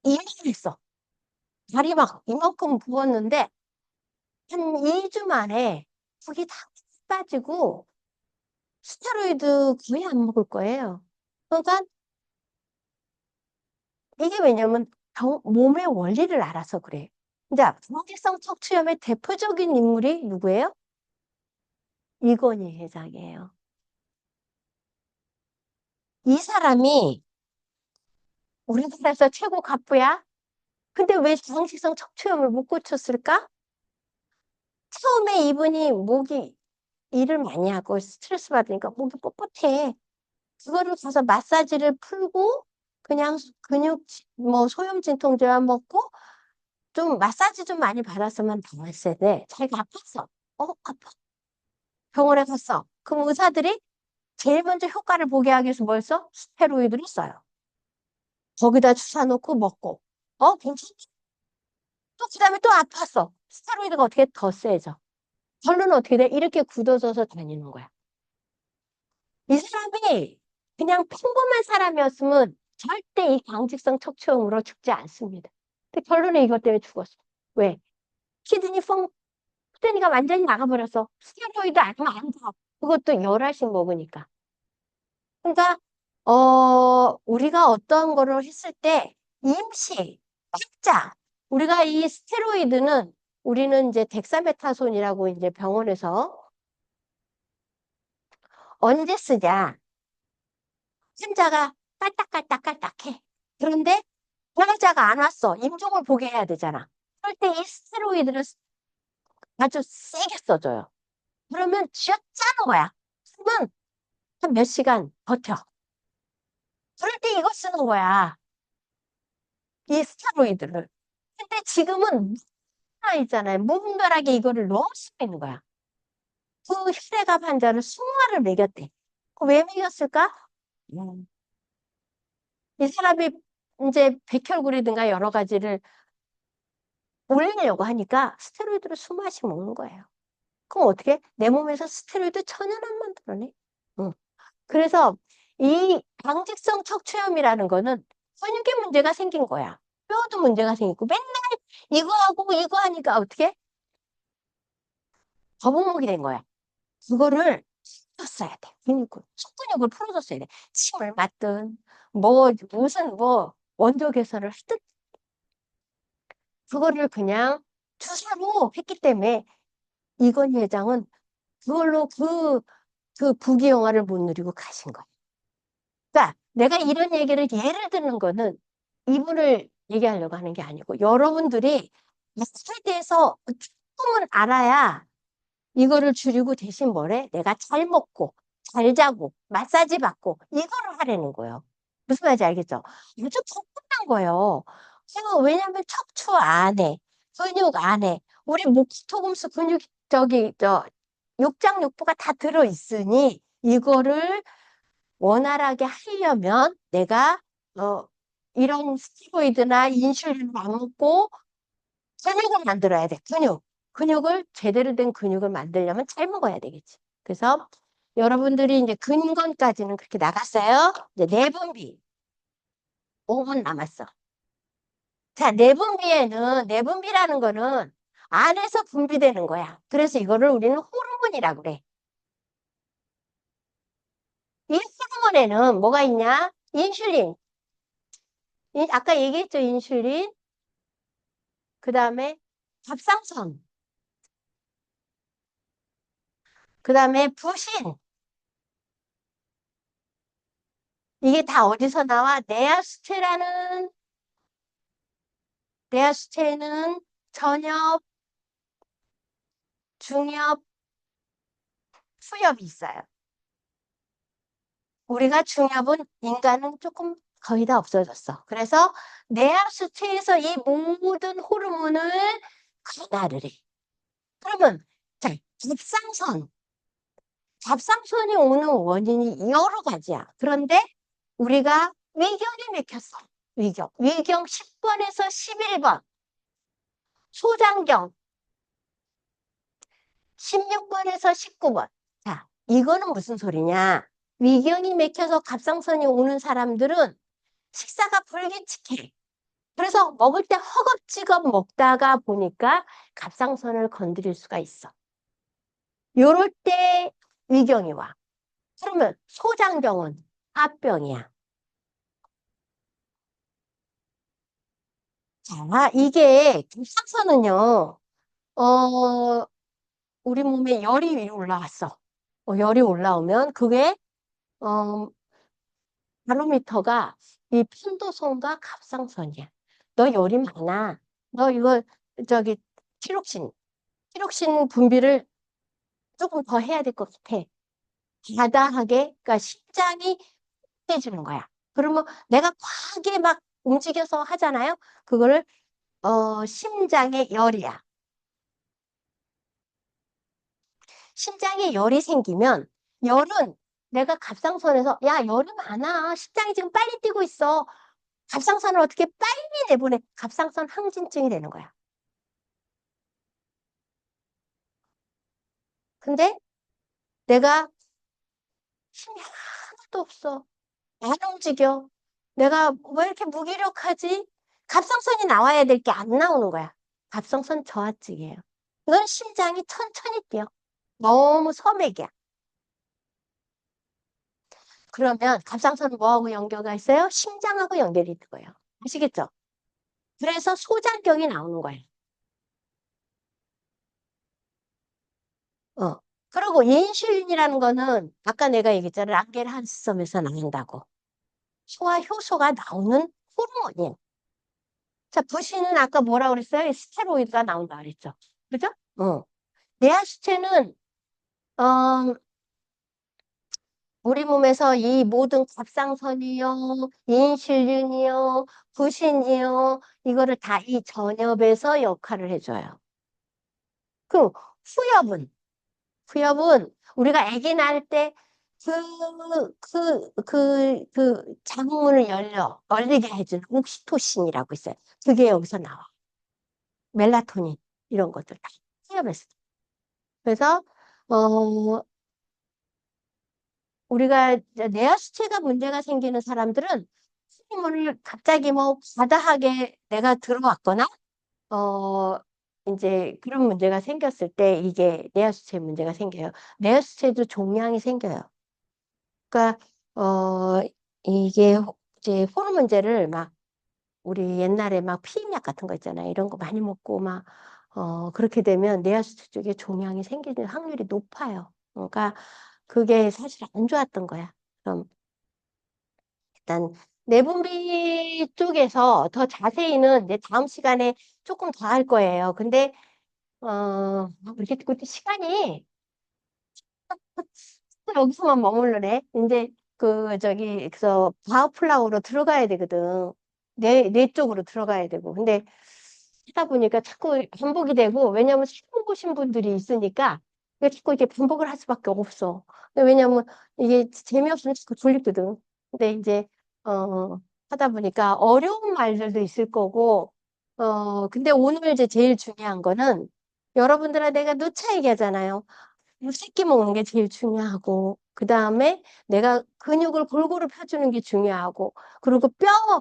이만했어. 발이 막 이만큼 부었는데 한 2주 만에 부기 다 빠지고 스테로이드 거의 안 먹을 거예요. 그러니까 이게 왜냐면 몸의 원리를 알아서 그래. 자, 부기성 척추염의 대표적인 인물이 누구예요? 이건희 회장이에요. 이 사람이 우리나라에서 최고 갑부야? 근데 왜 부기성 척추염을 못 고쳤을까? 처음에 이분이 목이 일을 많이 하고 스트레스 받으니까 목이 뻣뻣해. 그거를 가서 마사지를 풀고 그냥 근육 뭐 소염 진통제만 먹고 좀 마사지 좀 많이 받았으면 더 했어야 돼. 자기가 아팠어. 아파. 병원에 갔어. 그럼 의사들이 제일 먼저 효과를 보게 하기 위해서 뭘 써? 스테로이드를 써요. 거기다 주사 놓고 먹고. 괜찮지? 또 그다음에 또 아팠어. 스테로이드가 어떻게 더 세져. 결론은 어떻게 돼? 이렇게 굳어져서 다니는 거야. 이 사람이 그냥 평범한 사람이었으면 절대 이 강직성 척추염으로 죽지 않습니다. 근데 결론은 이것 때문에 죽었어. 왜? 키드니 키드니가 완전히 나가버렸어. 스테로이드 안 하면 안 돼. 그것도 열알씩 먹으니까. 그러니까 우리가 어떤 거를 했을 때 임시, 약자. 우리가 이 스테로이드는 우리는 이제 덱사메타손이라고 이제 병원에서 언제 쓰냐? 환자가 깔딱깔딱깔딱해. 그런데 환자가 안 왔어. 임종을 보게 해야 되잖아. 그럴 때 이 스테로이드를 아주 세게 써줘요. 그러면 쥐어짜는 거야. 그러면 한 몇 시간 버텨. 그럴 때 이거 쓰는 거야. 이 스테로이드를. 근데 지금은 있잖아요. 무분별하게 이거를 넣을 수 있는 거야. 그 혈액암 환자를 20알을 먹였대. 왜 먹였을까? 음. 이 사람이 이제 백혈구리든가 여러 가지를 올리려고 하니까 스테로이드를 20알씩 먹는 거예요. 그럼 어떻게? 내 몸에서 스테로이드 전혀 안 만들어내. 응. 그래서 이 방직성 척추염이라는 거는 근육에 문제가 생긴 거야. 뼈도 문제가 생기고 맨날 이거 하고 이거 하니까 어떻게? 거북목이 된 거야. 그거를 풀었어야 돼. 근육을. 속근육을 풀어줬어야 돼. 침을 맞든, 무슨 원조 개선을 하든, 그거를 그냥 주사로 했기 때문에 이건희 회장은 그걸로 그 부귀영화를 못 누리고 가신 거야. 그러니까 내가 이런 얘기를 예를 드는 거는 이분을 얘기하려고 하는 게 아니고 여러분들이 약에 대해서 조금은 알아야 이거를 줄이고 대신 뭐래? 내가 잘 먹고, 잘 자고, 마사지 받고, 이거를 하라는 거예요. 무슨 말인지 알겠죠? 아주 복잡한 거예요. 왜냐면 척추 안에, 근육 안에, 우리 목토금수 근육, 육장육부가 다 들어있으니, 이거를 원활하게 하려면 내가, 이런 스티로이드나 인슐린을 안 먹고, 근육을 만들어야 돼, 근육. 근육을, 제대로 된 근육을 만들려면 잘 먹어야 되겠지. 그래서 여러분들이 이제 근건까지는 그렇게 나갔어요. 이제 내분비. 5분 남았어. 자, 내분비라는 거는 안에서 분비되는 거야. 그래서 이거를 우리는 호르몬이라고 그래. 이 호르몬에는 뭐가 있냐? 인슐린. 아까 얘기했죠, 인슐린. 그 다음에 갑상선. 그 다음에 부신. 이게 다 어디서 나와? 네아수체는 전엽, 중엽, 수엽이 있어요. 우리가 중엽은 인간은 조금 거의 다 없어졌어. 그래서 내하수체에서 이 모든 호르몬을 관할을 해. 그러면 자, 잡상선이 오는 원인이 여러 가지야. 그런데 우리가 위경이 맥혔어. 위경 10번에서 11번, 소장경 16번에서 19번. 자, 이거는 무슨 소리냐? 위경이 맥혀서 갑상선이 오는 사람들은 식사가 불규칙해. 그래서 먹을 때 허겁지겁 먹다가 보니까 갑상선을 건드릴 수가 있어. 요럴 때 위경이 와. 그러면 소장병은 합병이야. 자, 이게 갑상선은요, 어, 우리 몸에 열이 위로 올라왔어. 열이 올라오면 그게 어, 바로미터가 이 편도선과 갑상선이야. 너 열이 많아. 너 이거 저기 티록신, 티록신 분비를 조금 더 해야 될 것 같아. 과다하게, 그러니까 심장이 해주는 거야. 그러면 내가 과하게 막 움직여서 하잖아요. 그거를 심장의 열이야. 심장에 열이 생기면 열은 내가 갑상선에서 야 열이 많아 심장이 지금 빨리 뛰고 있어 갑상선을 어떻게 빨리 내보내 갑상선 항진증이 되는 거야. 근데 내가 힘이 하나도 없어 안 움직여 내가 왜 이렇게 무기력하지 갑상선이 나와야 될 게 안 나오는 거야. 갑상선 저하증이에요. 이건 심장이 천천히 뛰어 너무 소맥이야. 그러면 갑상선은 뭐하고 연결가 있어요? 심장하고 연결이 있는 거예요. 아시겠죠? 그래서 소장경이 나오는 거예요. 어. 그리고 인슐린이라는 거는 아까 내가 얘기했잖아. 랑게르한스섬에서 나온다고. 소화 효소가 나오는 호르몬이에요. 자, 부시는 아까 뭐라 그랬어요? 스테로이드가 나온다 그랬죠. 그죠? 뇌하수체는 어, 우리 몸에서 이 모든 갑상선이요, 인슐린이요, 부신이요, 이거를 다 이 전엽에서 역할을 해줘요. 그 후엽은 우리가 아기 낳을 때 장문을 열리게 해주는 옥시토신이라고 있어요. 그게 여기서 나와. 멜라토닌, 이런 것들 다 후엽에서. 그래서, 어, 우리가 이제 뇌하수체가 문제가 생기는 사람들은 호르몬을 갑자기 뭐 과다하게 내가 들어왔거나, 어, 이제 그런 문제가 생겼을 때 이게 뇌하수체 문제가 생겨요. 뇌하수체도 종양이 생겨요. 그러니까 이게 이제 호르몬제를 막 우리 옛날에 막 피임약 같은 거 있잖아요. 이런 거 많이 먹고 막 그렇게 되면 뇌하수체 쪽에 종양이 생기는 확률이 높아요. 그러니까 그게 사실 안 좋았던 거야. 그럼 일단 내분비 쪽에서 더 자세히는 이제 다음 시간에 조금 더 할 거예요. 근데 이렇게 시간이 여기서만 머무르네. 이제 그래서 바우플라우로 들어가야 되거든. 뇌 쪽으로 들어가야 되고. 근데 하다 보니까 자꾸 반복이 되고, 왜냐면 처음 보신 분들이 있으니까, 이게 자꾸 이렇게 반복을 할 수밖에 없어. 왜냐면 이게 재미없으면 자꾸 졸리거든. 근데 이제, 하다 보니까 어려운 말들도 있을 거고, 근데 오늘 이제 제일 중요한 거는 여러분들한테 내가 누차 얘기하잖아요. 새끼 먹는 게 제일 중요하고, 그 다음에 내가 근육을 골고루 펴주는 게 중요하고, 그리고 뼈가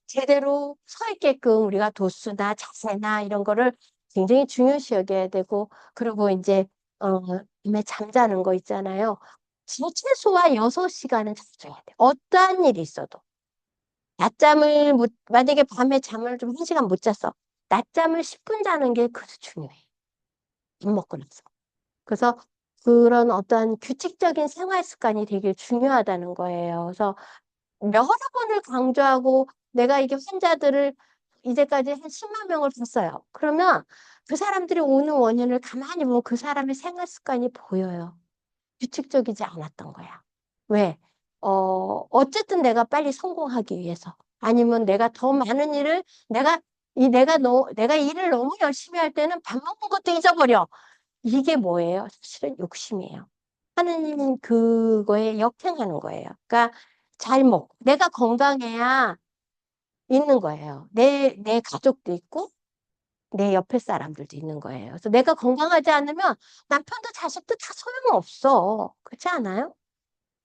제대로 서 있게끔 우리가 도수나 자세나 이런 거를 굉장히 중요시 여겨야 되고, 그리고 이제, 밤에 잠자는 거 있잖아요. 최소한 6시간은 자줘야 돼. 어떠한 일이 있어도. 만약에 밤에 잠을 좀 1시간 못 잤어. 낮잠을 10분 자는 게 그래도 중요해. 밥 먹고 나서. 그래서 그런 어떤 규칙적인 생활 습관이 되게 중요하다는 거예요. 그래서 여러 번을 강조하고 내가 이게 환자들을 이제까지 한 10만 명을 봤어요. 그러면 그 사람들이 오는 원인을 가만히 보면 그 사람의 생활 습관이 보여요. 규칙적이지 않았던 거야. 왜? 어쨌든 내가 빨리 성공하기 위해서. 아니면 내가 더 많은 일을, 내가 일을 너무 열심히 할 때는 밥 먹는 것도 잊어버려. 이게 뭐예요? 사실은 욕심이에요. 하느님 그거에 역행하는 거예요. 그러니까 잘 먹고 내가 건강해야 있는 거예요. 내 가족도 있고 내 옆에 사람들도 있는 거예요. 그래서 내가 건강하지 않으면 남편도 자식도 다 소용없어. 그렇지 않아요?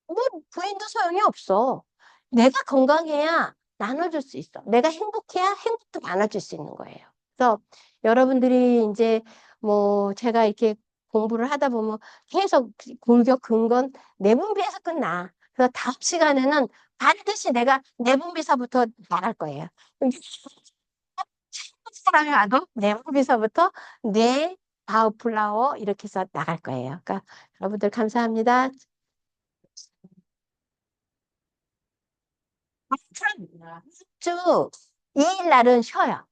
뭐 부인도 소용이 없어. 내가 건강해야 나눠줄 수 있어. 내가 행복해야 행복도 나눠줄 수 있는 거예요. 그래서 여러분들이 이제 뭐 제가 이렇게 공부를 하다 보면 계속 골격 근건 내분비에서 끝나. 그래서 다음 시간에는 반드시 내가 내분비서부터 나갈 거예요. 사람이 와도 내분비서부터 뇌, 바우플라워 이렇게 해서 나갈 거예요. 그러니까 여러분들 감사합니다. 쭉 2일 날은 쉬어요.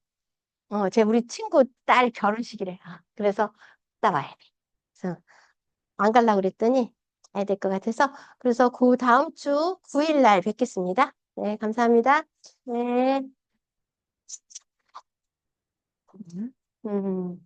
우리 친구 딸 결혼식이래. 그래서 갔다 와야 돼. 그래서 안 가려고 그랬더니 가야 될 것 같아서. 그래서 그 다음 주 9일 날 뵙겠습니다. 네, 감사합니다. 네. 음.